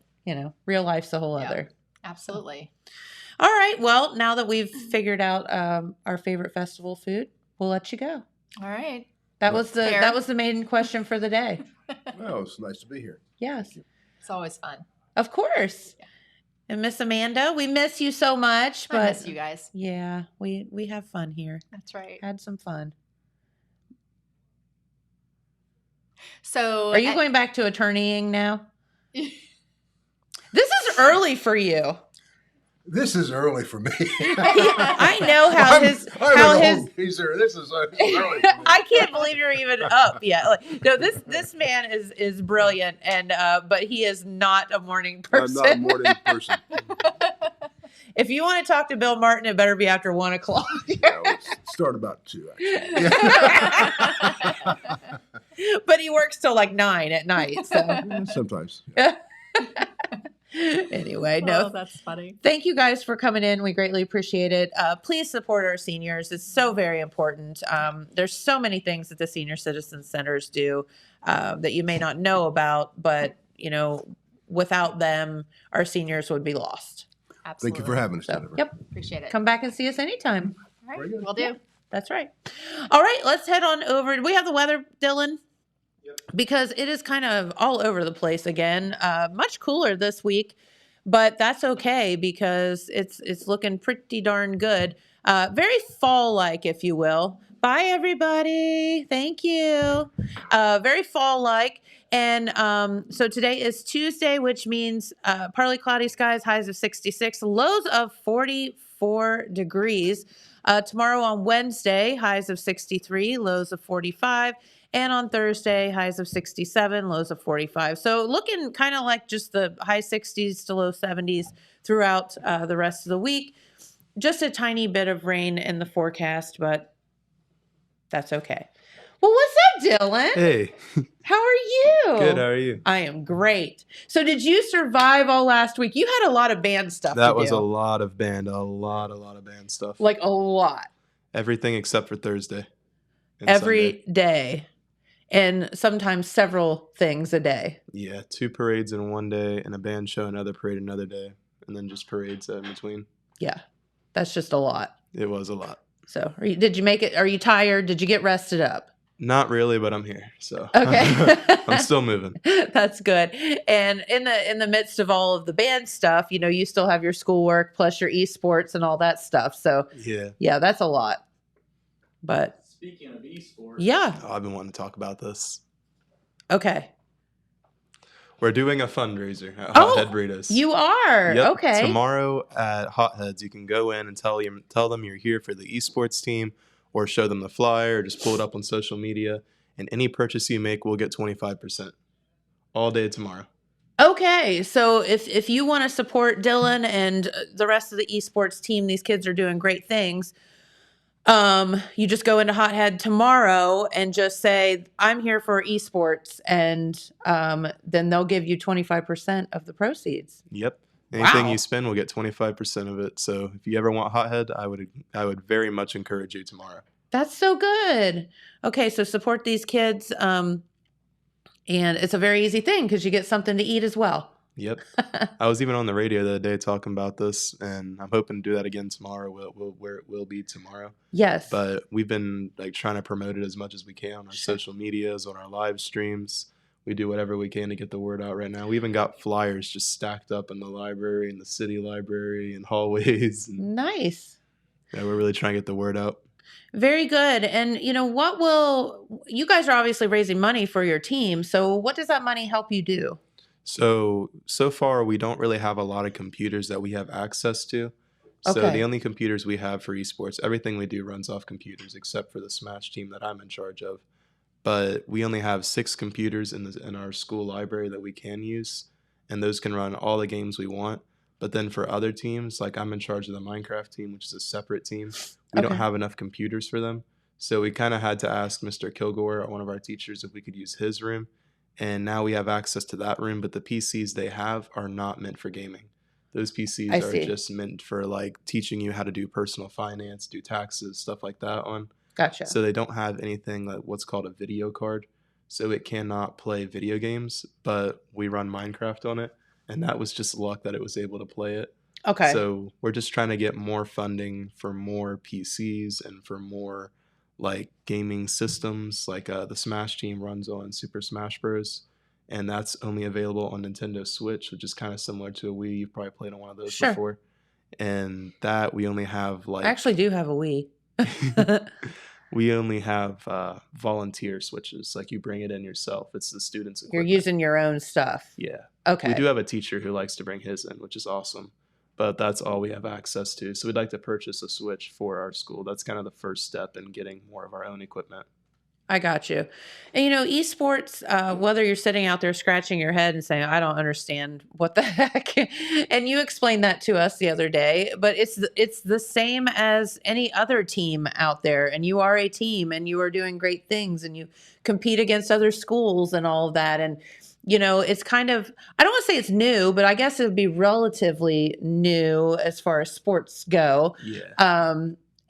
real life's a whole Yeah. other. Absolutely. All right. Well, now that we've figured out our favorite festival food, we'll let you go. All right. That was Fair. the main question for the day. Oh, it's nice to be here. Yes, It's always fun. of course. And Miss Amanda, we miss you so much, but I miss you guys. yeah, we have fun here. That's right. Had some fun. So Are you going back to attorneying now? This is early for you. This is early for me. I know how I'm his an old geezer. This is early for me. I can't believe you're even up yet. Like, no, this man is brilliant, and but he is not a morning I'm person. not a morning person. If you want to talk to Bill Martin, it better be after 1 o'clock. Yeah, let's start about 2, actually. But he works till like 9 at night. So Sometimes. anyway, Oh, no. that's funny. Thank you guys for coming in. We greatly appreciate it. Please support our seniors. It's so very important. There's so many things that the senior citizen centers do that you may not know about, but without them, our seniors would be lost. Absolutely. Thank you for having us, So, Jennifer. yep, Appreciate it. come back and see us anytime. All Very right. good. Will do. That's right. All right, let's head on over. Do we have the weather, Dylan? Yep. Because it is kind of all over the place again. Much cooler this week, but that's okay because it's looking pretty darn good. Very fall-like, if you will. Bye, everybody. Thank you. Very fall-like. And so today is Tuesday, which means partly cloudy skies, highs of 66, lows of 44 degrees. Tomorrow on Wednesday, highs of 63, lows of 45. And on Thursday, highs of 67, lows of 45. So looking kind of like just the high 60s to low 70s throughout the rest of the week. Just a tiny bit of rain in the forecast, but that's okay. Well, what's up, Dylan? Hey, How are you? good. How are you? I am great. So did you survive all last week? You had a lot of band stuff That to was do. a lot of band, a lot of band stuff. Like a lot. Everything except for Thursday. and Every Sunday. day. And sometimes several things a day. Yeah, 2 parades in one day, and a band show another parade another day, and then just parades in between. Yeah. That's just a lot. It was a lot. So did you make it? Are you tired? Did you get rested up? Not really, but I'm here, so Okay. I'm still moving. That's good. And in the midst of all of the band stuff, you still have your schoolwork plus your esports and all that stuff. So Yeah. that's a lot. But Speaking of esports, yeah. Oh, I've been wanting to talk about this. Okay. We're doing a fundraiser at Oh, Hothead Burritos. You are. Yep. Okay. Tomorrow at Hotheads, you can go in and tell them you're here for the esports team, or show them the flyer, or just pull it up on social media. And any purchase you make will get 25%. All day tomorrow. Okay. So if you want to support Dylan and the rest of the esports team, these kids are doing great things. You just go into Hothead tomorrow and just say, I'm here for esports. And then they'll give you 25% of the proceeds. Yep. Anything Wow. you spend will get 25% of it. So if you ever want Hothead, I would very much encourage you tomorrow. That's so good. Okay, so support these kids. And it's a very easy thing because you get something to eat as well. Yep. I was even on the radio the other day talking about this, and I'm hoping to do that again tomorrow. Where it will be tomorrow. Yes. But we've been like trying to promote it as much as we can on our social medias, on our live streams. We do whatever we can to get the word out right now. We even got flyers just stacked up in the library, in the city library, and hallways. And, nice. Yeah, we're really trying to get the word out. Very good. And you guys are obviously raising money for your team. So what does that money help you do? So far, we don't really have a lot of computers that we have access to. So the only computers we have for esports, everything we do runs off computers except for the Smash team that I'm in charge of. But we only have 6 computers in our school library that we can use, and those can run all the games we want. But then for other teams, like I'm in charge of the Minecraft team, which is a separate team, we don't have enough computers for them. So we kind of had to ask Mr. Kilgore, one of our teachers, if we could use his room. And now we have access to that room, but the PCs they have are not meant for gaming. Those PCs are just meant for like teaching you how to do personal finance, do taxes, stuff like that on. Gotcha. So they don't have anything like what's called a video card. So it cannot play video games, but we run Minecraft on it. And that was just luck that it was able to play it. Okay. So we're just trying to get more funding for more PCs and for more like gaming systems. Like the Smash team runs on Super Smash Bros. And that's only available on Nintendo Switch, which is kind of similar to a Wii. You've probably played on one of those before. And that we only have like... I actually do have a Wii. We only have volunteer switches. Like you bring it in yourself. It's the students' equipment. You're using your own stuff. Yeah. Okay. We do have a teacher who likes to bring his in, which is awesome. But that's all we have access to. So we'd like to purchase a Switch for our school. That's kind of the first step in getting more of our own equipment. I got you. And esports, whether you're sitting out there scratching your head and saying, I don't understand what the heck. And you explained that to us the other day, but it's the same as any other team out there. And you are a team and you are doing great things and you compete against other schools and all of that. And, it's kind of, I don't want to say it's new, but I guess it would be relatively new as far as sports go. Yeah.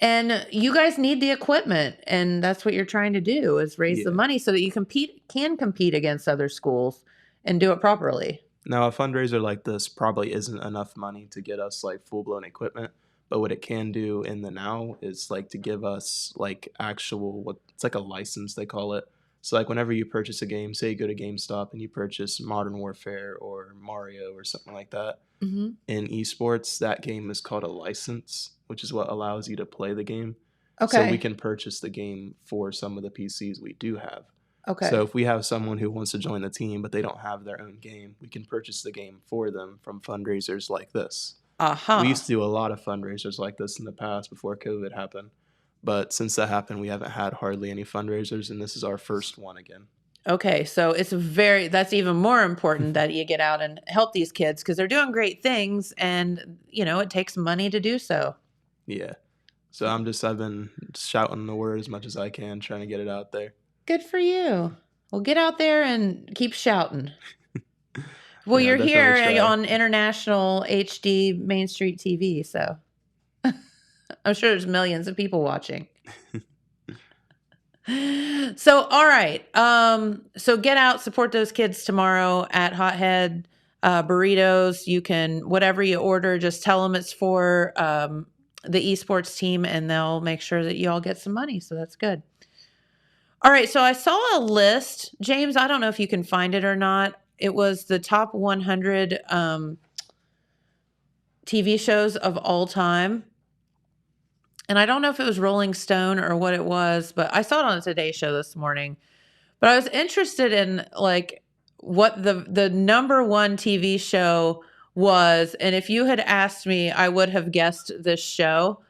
And you guys need the equipment, and that's what you're trying to do is raise the money so that you can compete against other schools and do it properly. Now, a fundraiser like this probably isn't enough money to get us like full-blown equipment, but what it can do in the now is like to give us like actual, it's like a license, they call it. So like whenever you purchase a game, say you go to GameStop and you purchase Modern Warfare or Mario or something like that, in esports, that game is called a license, which is what allows you to play the game. Okay. So we can purchase the game for some of the PCs we do have. Okay. So if we have someone who wants to join the team, but they don't have their own game, we can purchase the game for them from fundraisers like this. We used to do a lot of fundraisers like this in the past before COVID happened. But since that happened, we haven't had hardly any fundraisers, and this is our first one again. Okay, so that's even more important that you get out and help these kids because they're doing great things and, it takes money to do so. Yeah. So I've been shouting the word as much as I can, trying to get it out there. Good for you. Well, get out there and keep shouting. Well, Yeah, you're here definitely try. on international HD Main Street TV, so I'm sure there's millions of people watching. So, all right. So get out, support those kids tomorrow at Hothead Burritos. You can, whatever you order, just tell them it's for the esports team and they'll make sure that you all get some money. So that's good. All right. So I saw a list, James, I don't know if you can find it or not. It was the top 100 TV shows of all time. And I don't know if it was Rolling Stone or what it was, but I saw it on the Today Show this morning. But I was interested in like what the number one TV show was. And if you had asked me, I would have guessed this show.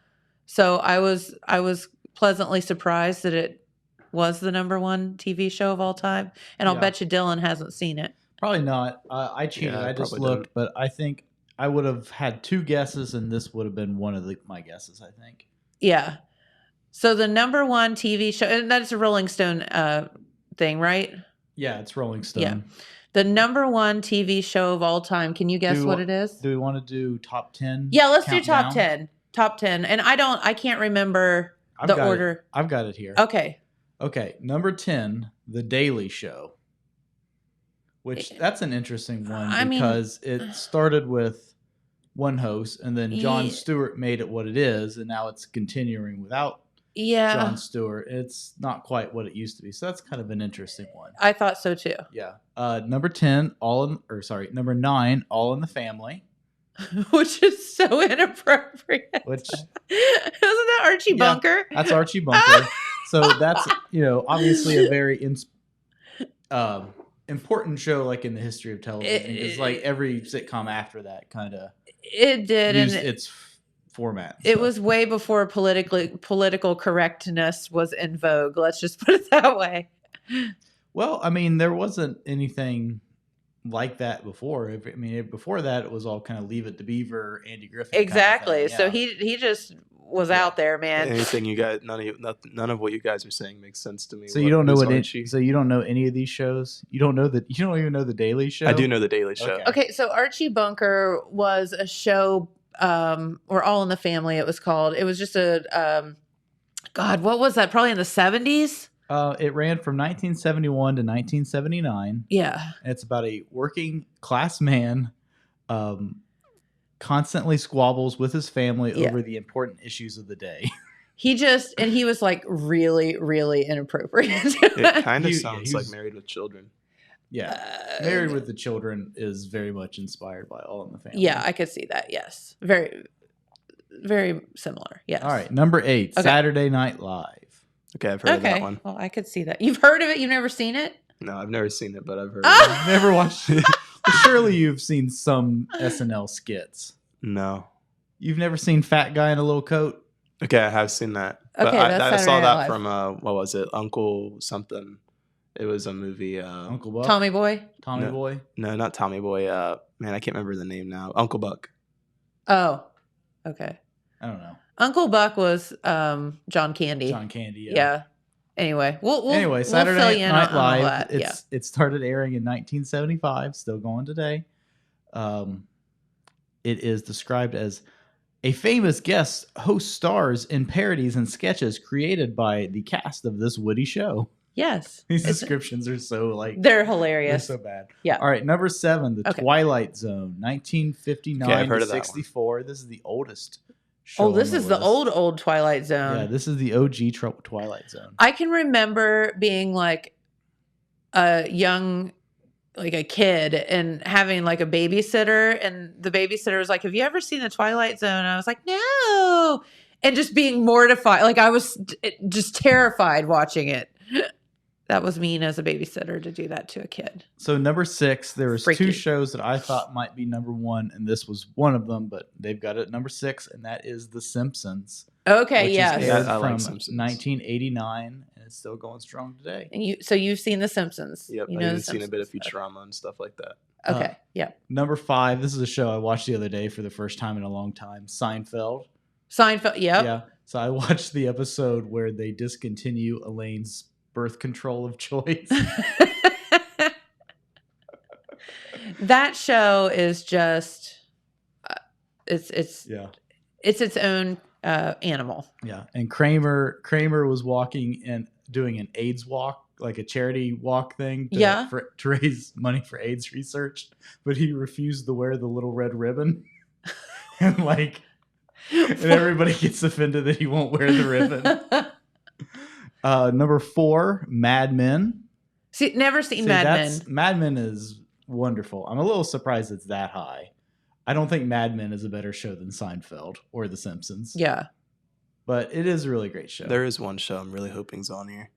So I was pleasantly surprised that it was the number one TV show of all time. And I'll bet you Dylan hasn't seen it. Probably not. I cheated. Yeah, I I just probably looked, but I think I would have had 2 guesses, and this would have been one of my guesses, I think. Yeah. So the number one TV show, and that's a Rolling Stone thing, right? Yeah, it's Rolling Stone. Yeah. The number one TV show of all time. Can you guess what it is? Do we want to do top 10? Yeah, let's do countdown? top 10. Top 10. And I can't remember the order. I've got it here. Okay. Okay. Number 10, The Daily Show. Which that's an interesting one because it started with one host and then Jon Stewart made it what it is, and now it's continuing without Jon Stewart. It's not quite what it used to be. So that's kind of an interesting one. I thought so too. Yeah. Number 10, number 9, All in the Family. Which is so inappropriate. Which isn't that Archie Bunker? That's Archie Bunker. So that's, obviously a very important show like in the history of television. It's like every sitcom after that kind of used its format. It was way before political correctness was in vogue. Let's just put it that way. Well, I mean, there wasn't anything like that before. Before that, it was all kind of Leave It to Beaver, Andy Griffith. Exactly. Kind of thing. Yeah. So he just was out there, man. Anything you guys, none of what you guys are saying makes sense to me. So you don't know so you don't know any of these shows? You don't even know The Daily Show? I do know The Daily Show. Okay, so Archie Bunker was a show, or All in the Family it was called. It was just a, God, what was that? Probably in the 70s? It ran from 1971 to 1979. Yeah. And it's about a working class man constantly squabbles with his family over the important issues of the day. He was like really, really inappropriate. It kind of sounds like Married with Children. Yeah. Married with the Children is very much inspired by All in the Family. Yeah, I could see that. Yes. Very, very similar. Yes. All right. Number 8, Saturday Night Live. Okay, I've heard of that one. Well, I could see that. You've heard of it? You've never seen it? No, I've never seen it, but I've heard of it. I've never watched it. Surely you've seen some SNL skits. No. You've never seen Fat Guy in a Little Coat? Okay, I have seen that. But Okay, I saw that Live. from, what was it? Uncle something. It was a movie. Uncle Buck? Tommy Boy? Tommy Boy? No, not Tommy Boy. Man, I can't remember the name now. Uncle Buck. Oh, okay. I don't know. Uncle Buck was John Candy. John Candy, Yeah. Anyway, we'll Saturday fill you in Night on all Live. that. It started airing in 1975, still going today. It is described as a famous guest host stars in parodies and sketches created by the cast of this witty show. Yes. These descriptions are so they're hilarious. They're so bad. Yeah. All right, number 7, The Twilight Zone, 1959 to 64. This is the oldest show. Oh, this is the old Twilight Zone. Yeah, this is the OG Twilight Zone. I can remember being like a young, like a kid, and having like a babysitter, and the babysitter was like, "Have you ever seen the Twilight Zone?" And I was like, "No," and just being mortified. Like I was just terrified watching it. That was mean as a babysitter to do that to a kid. So number 6, there was Freaky. 2 shows that I thought might be number 1, and this was one of them, but they've got it at number 6, and that is The Simpsons. Okay, which yes. is aired I like from Simpsons. 1989, and it's still going strong today. And you've seen The Simpsons. Yep, You I've know even The seen a bit of Simpsons. Futurama and stuff like that. Okay, yeah. Number 5, this is a show I watched the other day for the first time in a long time, Seinfeld. Seinfeld, yep. Yeah, so I watched the episode where they discontinue Elaine's birth control of choice. That show is just it's its own animal. Yeah, and Kramer was walking and doing an AIDS walk, like a charity walk thing to raise money for AIDS research, but he refused to wear the little red ribbon. and everybody gets offended that he won't wear the ribbon. Number 4, Mad Men. Never seen Mad Men. Mad Men is wonderful. I'm a little surprised it's that high. I don't think Mad Men is a better show than Seinfeld or The Simpsons. Yeah. But it is a really great show. There is one show I'm really hoping's on here.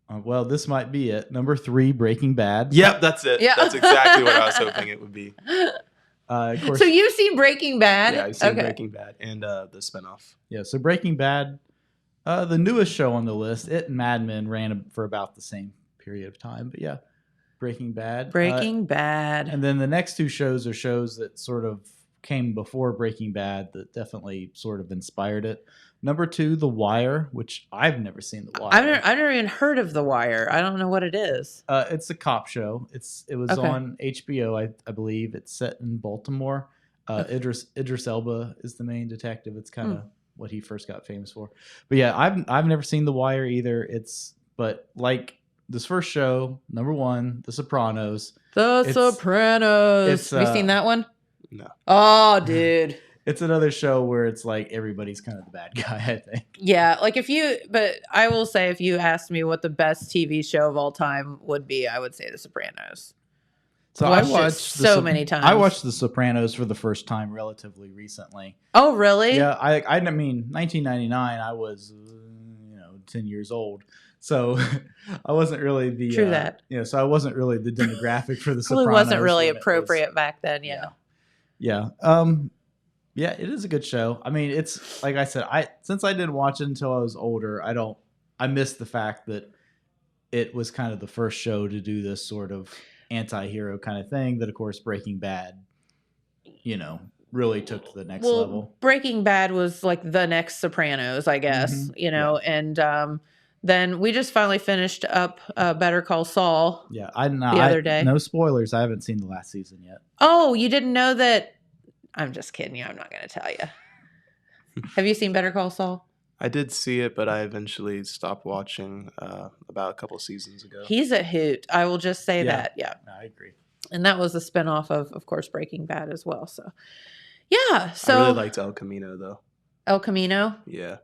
Well, this might be it. Number 3, Breaking Bad. Yep, that's it. Yeah. That's exactly what I was hoping it would be. Of course, So you've seen Breaking Bad? Yeah, I've seen Breaking Bad and the spinoff. yeah, so Breaking Bad, the newest show on the list, it and Mad Men ran for about the same period of time. But yeah, Breaking Bad. Breaking Bad. And then the next 2 shows are shows that sort of came before Breaking Bad that definitely sort of inspired it. Number 2, The Wire, which I've never seen The Wire. I've never even heard of The Wire. I don't know what it is. It's a cop show. It was on HBO, I believe. It's set in Baltimore. Idris Elba is the main detective. It's kind of what he first got famous for. But yeah, I've never seen The Wire either. But like this first show, number 1, The Sopranos. Sopranos. Have you seen that one? No. Oh, dude. It's another show where it's like everybody's kind of the bad guy, I think. Yeah, but I will say if you asked me what the best TV show of all time would be, I would say The Sopranos. So I watched many times. I watched The Sopranos for the first time relatively recently. Oh, really? Yeah, I mean, 1999, I was 10 years old. So I wasn't really the True that. So I wasn't really the demographic for The Sopranos. Probably wasn't really appropriate back then, yeah. Yeah. Yeah, it is a good show. I mean, it's like I said, since I didn't watch it until I was older, I missed the fact that it was kind of the first show to do this sort of anti-hero kind of thing that, of course, Breaking Bad, really took to the next level. Breaking Bad was like the next Sopranos, I guess, and then we just finally finished up Better Call Saul the other day. No spoilers. I haven't seen the last season yet. Oh, you didn't know that? I'm just kidding you. I'm not going to tell you. Have you seen Better Call Saul? I did see it, but I eventually stopped watching about a couple seasons ago. He's a hoot. I will just say that. Yeah. No, I agree. And that was a spinoff of course, Breaking Bad as well. So, yeah. So I really liked El Camino, though. El Camino? Yeah.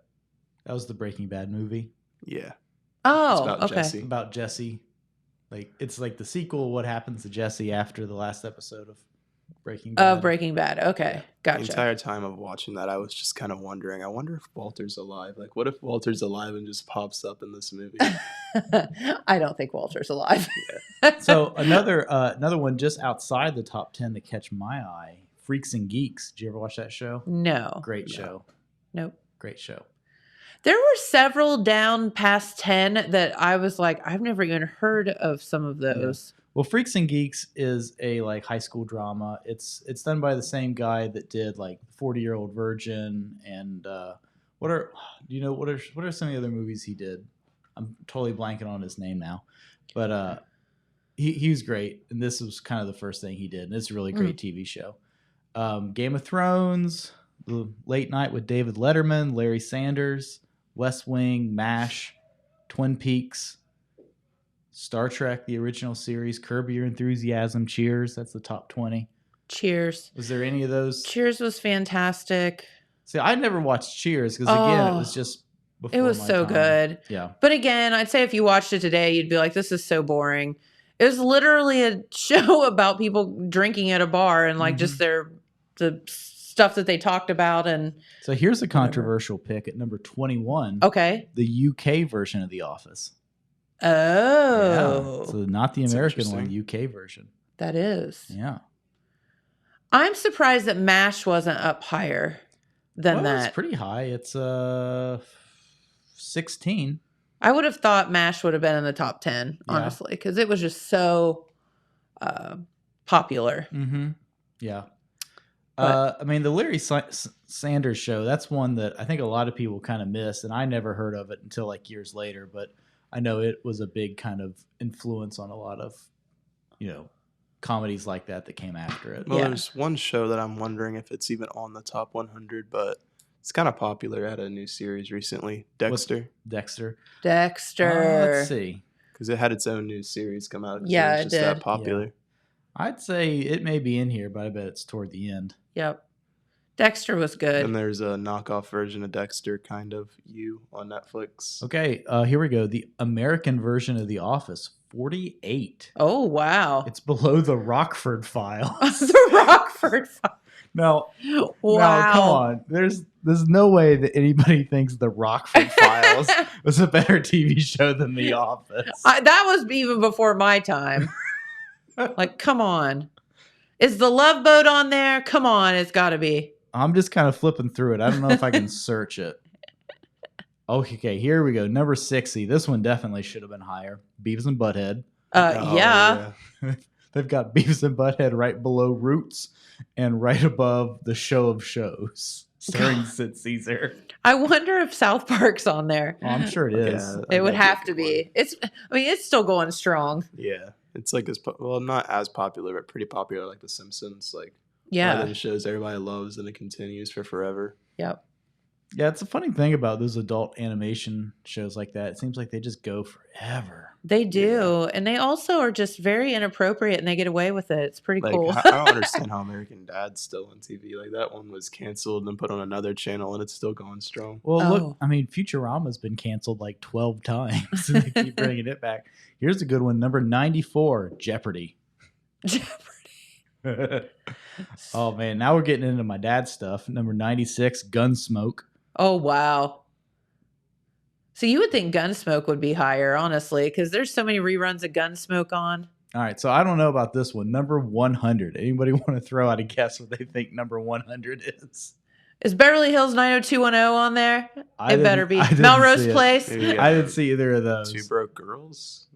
That was the Breaking Bad movie. Yeah. Oh, it's about okay. Jesse. About Jesse. Like, it's like the sequel, what happens to Jesse after the last episode of Breaking Bad. Breaking Bad. Okay. Gotcha. The entire time of watching that, I was just kind of wondering, I wonder if Walter's alive. Like, what if Walter's alive and just pops up in this movie? I don't think Walter's alive. So another one just outside the top 10 that catch my eye, Freaks and Geeks. Did you ever watch that show? No. Great show. Nope. Great show. There were several down past 10 that I was like, I've never even heard of some of those. Yeah. Well, Freaks and Geeks is a like high school drama. It's done by the same guy that did like 40-Year-Old Virgin and what are some of the other movies he did? I'm totally blanking on his name now, but he was great, and this was kind of the first thing he did, and it's a really great TV show. Game of Thrones, The Late Night with David Letterman, Larry Sanders, West Wing, MASH, Twin Peaks, Star Trek, the original series, Curb Your Enthusiasm, Cheers. That's the top 20. Cheers. Was there any of those? Cheers was fantastic. See, I never watched Cheers because, again, it was just before it was my so time. good. Yeah. But again, I'd say if you watched it today, you'd be like, this is so boring. It was literally a show about people drinking at a bar and like just the stuff that they talked about. And so here's a controversial pick at number 21. Okay. The UK version of The Office. Oh. Yeah. So not the American one, UK version. That is. Yeah. I'm surprised that MASH wasn't up higher than that. It's pretty high. It's 16. I would have thought MASH would have been in the top 10, honestly, because it was just so popular. Mm-hmm. Yeah. I mean, the Larry Sanders Show, that's one that I think a lot of people kind of miss, and I never heard of it until like years later, but I know it was a big kind of influence on a lot of, comedies like that came after it. Well, there's one show that I'm wondering if it's even on the top 100, but it's kind of popular. It had a new series recently, Dexter. Dexter. Let's see. Because it had its own new series come out. Yeah, it was just that popular. Yeah. I'd say it may be in here, but I bet it's toward the end. Yep. Dexter was good. And there's a knockoff version of Dexter, kind of on Netflix. Okay, here we go. The American version of The Office, 48. Oh, wow. It's below the Rockford Files. The Rockford Files. No, wow. No, come on. There's no way that anybody thinks the Rockford Files was a better TV show than The Office. That was even before my time. Like, come on. Is the Love Boat on there? Come on, it's got to be. I'm just kind of flipping through it. I don't know if I can search it. Okay, here we go. Number 60. This one definitely should have been higher. Beavis and Butthead. Yeah. They've got Beavis and Butthead right below Roots. and right above the Show of Shows, starring Sid Caesar. I wonder if South Park's on there. Oh, I'm sure it is. Yeah, It would that'd have a to good be. It's still going strong. Yeah, it's like not as popular, but pretty popular, like The Simpsons. Like one Yeah. of those shows everybody loves, and it continues for forever. Yep. Yeah, it's a funny thing about those adult animation shows like that. It seems like they just go forever. They do. And they also are just very inappropriate and they get away with it. It's pretty Like cool. I don't understand how American Dad's still on TV. Like that one was canceled and put on another channel, and it's still going strong. Well, Oh. look, I mean, Futurama's been canceled like 12 times, and they keep bringing it back. Here's a good one, number 94, Jeopardy. Oh man, now we're getting into my dad's stuff. Number 96, Gunsmoke. Oh, wow. So you would think Gunsmoke would be higher, honestly, because there's so many reruns of Gunsmoke on. All right, so I don't know about this one. Number 100. Anybody want to throw out a guess what they think number 100 is? Is Beverly Hills 90210 on there? I It better be. didn't see Melrose it. Place? Maybe, I didn't see either of those. Two Broke Girls.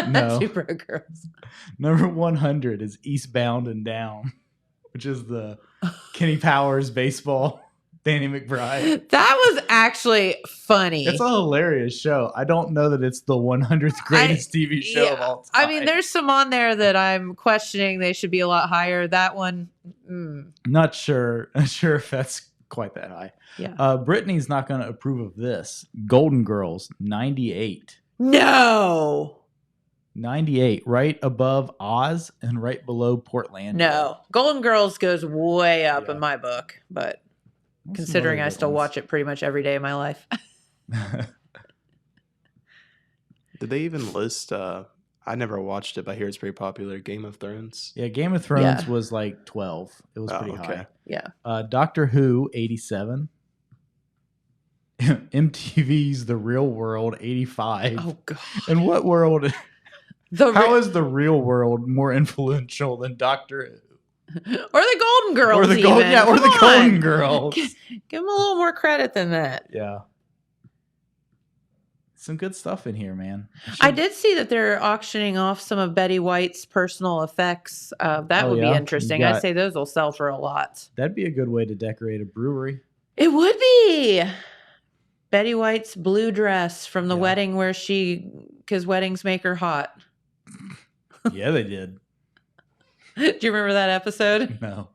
No. Two Broke Girls. Number 100 is Eastbound and Down, which is the Kenny Powers baseball, Danny McBride. That was actually funny. It's a hilarious show. I don't know that it's the 100th greatest TV show of all time. I mean, there's some on there that I'm questioning they should be a lot higher. That one, Not sure if that's quite that high. yeah. Brittany's not going to approve of this. Golden Girls, 98. No. 98, right above Oz and right below Portland. No. Golden Girls goes way up Yeah. in my book, but What's some considering other I good still ones? watch it pretty much every day of my life. Did they even list? I never watched it, but I hear it's pretty popular. Game of Thrones. Yeah, Game of Thrones Yeah. was like 12. It was Oh, pretty okay. high. Yeah. Doctor Who, 87. MTV's The Real World, 85. Oh, God. And what world? The How is The Real World more influential than Doctor Who? or the Golden Girls, Or the Golden, even. yeah, or the Come Golden on. Girls. Give them a little more credit than that. Yeah. Some good stuff in here, man. I did see that they're auctioning off some of Betty White's personal effects. That Oh, would yeah? be interesting. You I'd got- say those will sell for a lot. That'd be a good way to decorate a brewery. It would be. Betty White's blue dress from the Yeah. wedding because weddings make her hot. Yeah, they did. Do you remember that episode? No.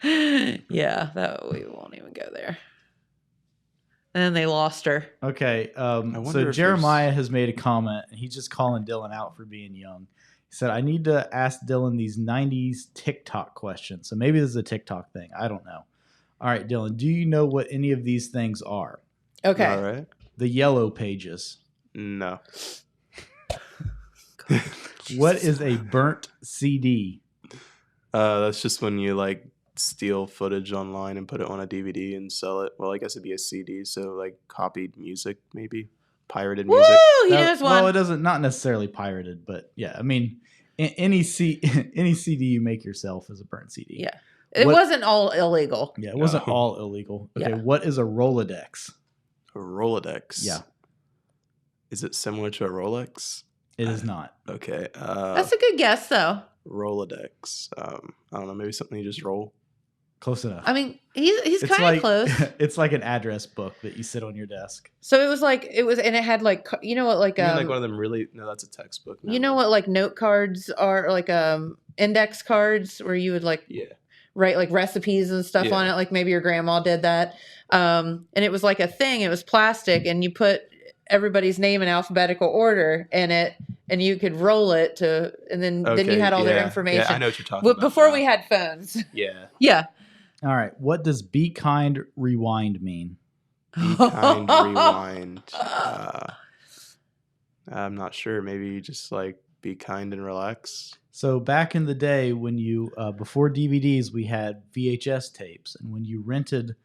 Yeah, we won't even go there. And then they lost her. Okay. wonder So if Jeremiah has made a comment, and he's just calling Dylan out for being young. He said, I need to ask Dylan these 90s TikTok questions. So maybe this is a TikTok thing. I don't know. All right, Dylan, do you know what any of these things are? Okay. All right. The yellow pages. No. What is a burnt CD? That's just when you like steal footage online and put it on a DVD and sell it. Well, I guess it'd be a CD, so like copied music, maybe pirated Woo! music. He knows one. Well, it doesn't, not necessarily pirated, but yeah, I mean, any CD you make yourself is a burnt CD. Yeah. It What- wasn't all illegal. Yeah, it wasn't Oh. all illegal. Okay, Yeah. what is a Rolodex? A Rolodex. Yeah. Is it similar to a Rolex? It is not. Okay. That's a good guess, though. Rolodex. I don't know. Maybe something you just roll. Close enough. I mean, he's It's kind of like close. it's like an address book that you sit on your desk. So and it had like, you know what, like, You mean like one of them really? No, that's a textbook. you know what, like note cards are, like, index cards where you would like Yeah. write like recipes and stuff Yeah. on it. Like maybe your grandma did that. And it was like a thing. It was plastic, and you put everybody's name in alphabetical order in it, and you could roll it and then you had all their information. Yeah, I know what you're talking But about. before now. we had phones. Yeah. Yeah. All right. What does be kind rewind mean? Be kind, rewind. I'm not sure. Maybe you just like be kind and relax. So back in the day when you before DVDs, we had VHS tapes, and when you rented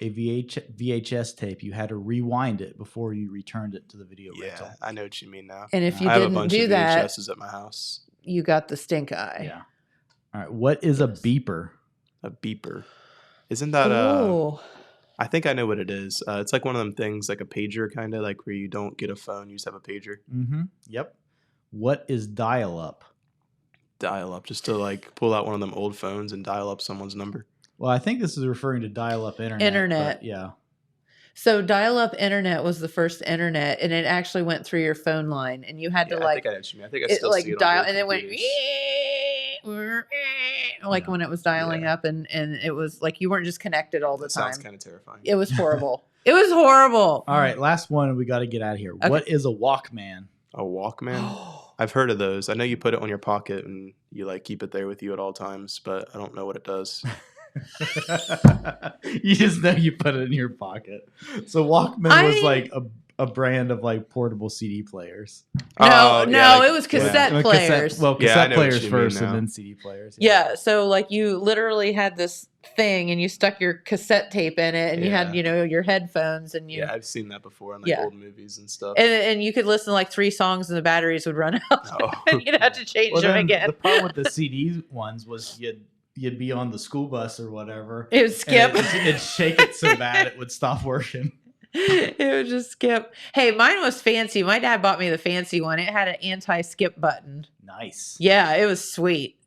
a VHS tape, you had to rewind it before you returned it to the video rental. Yeah, I know what you mean now. And if you I have a didn't bunch do of that, VHSs at my house. you got the stink eye. Yeah. All right. What is a beeper? A beeper. Isn't that Oh. I think I know what it is. It's like one of them things, like a pager, kind of like where you don't get a phone, you just have a pager. Mm-hmm. Yep. What is dial-up? dial up, just to like pull out one of them old phones and dial up someone's number. Well, I think this is referring to dial-up internet. But yeah. So dial-up internet was the first internet, and it actually went through your phone line, and you had to like, I think I still see it dial, on and it went like when it was dialing up, and it was like you weren't just connected all the time. Sounds kind of terrifying. It was horrible. It was horrible. All right, last one. We got to get out of here. Okay. What is a Walkman? A Walkman? I've heard of those. I know you put it on your pocket and you like keep it there with you at all times, but I don't know what it does. You just know you put it in your pocket. So Walkman was like a brand of like portable CD players. No, it was cassette players. Cassette players first and then CD players. Yeah, so like you literally had this thing and you stuck your cassette tape in it and you had, your headphones and you... Yeah, I've seen that before in like old movies and stuff. And you could listen to like 3 songs and the batteries would run out and you'd have to change them again. The problem with the CD ones was you'd be on the school bus or whatever. It would skip. It'd shake it so bad it would stop working. It would just skip. Hey, mine was fancy. My dad bought me the fancy one. It had an anti-skip button. Nice. Yeah, it was sweet.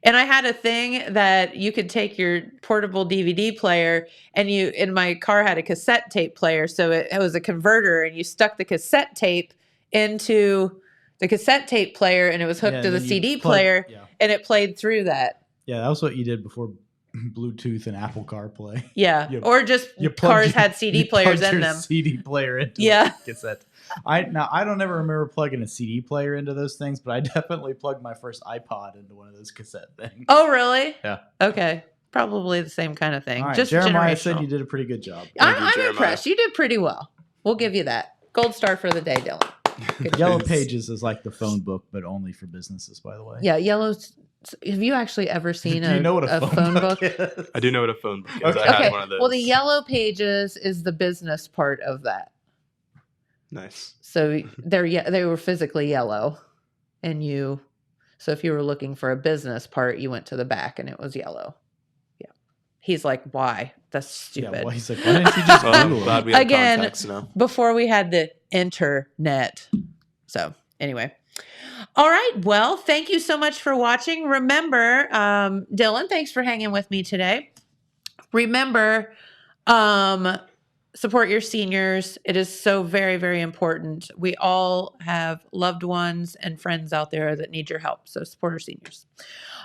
And I had a thing that you could take your portable DVD player and in my car had a cassette tape player. So it was a converter and you stuck the cassette tape into the cassette tape player and it was hooked to the CD player and it played through that. Yeah, that was what you did before Bluetooth and Apple CarPlay. Yeah, or just cars had CD players in them. CD player into a cassette. I don't ever remember plugging a CD player into those things, but I definitely plugged my first iPod into one of those cassette things. Oh, really? Yeah. Okay, probably the same kind of thing. All right, just Jeremiah said you did a pretty good job. I'm impressed. You did pretty well. We'll give you that. Gold star for the day, Dylan. Yellow Pages is like the phone book, but only for businesses, by the way. Yeah, Yellow's. Have you actually ever seen Do you know what a phone book is? I do know what a phone book is. Okay. I had one of those. Well, the Yellow Pages is the business part of that. Nice. So they were physically yellow, so if you were looking for a business part, you went to the back and it was yellow. Yeah. He's like, why? That's stupid. Yeah, well, he's like, why didn't you just I'm glad we have contacts now. Before we had the internet. So anyway. All right. Well, thank you so much for watching. Remember, Dylan, thanks for hanging with me today. Remember, support your seniors. It is so very, very important. We all have loved ones and friends out there that need your help. So support our seniors.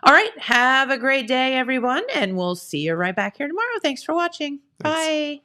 All right. Have a great day, everyone. And we'll see you right back here tomorrow. Thanks for watching. Thanks. Bye.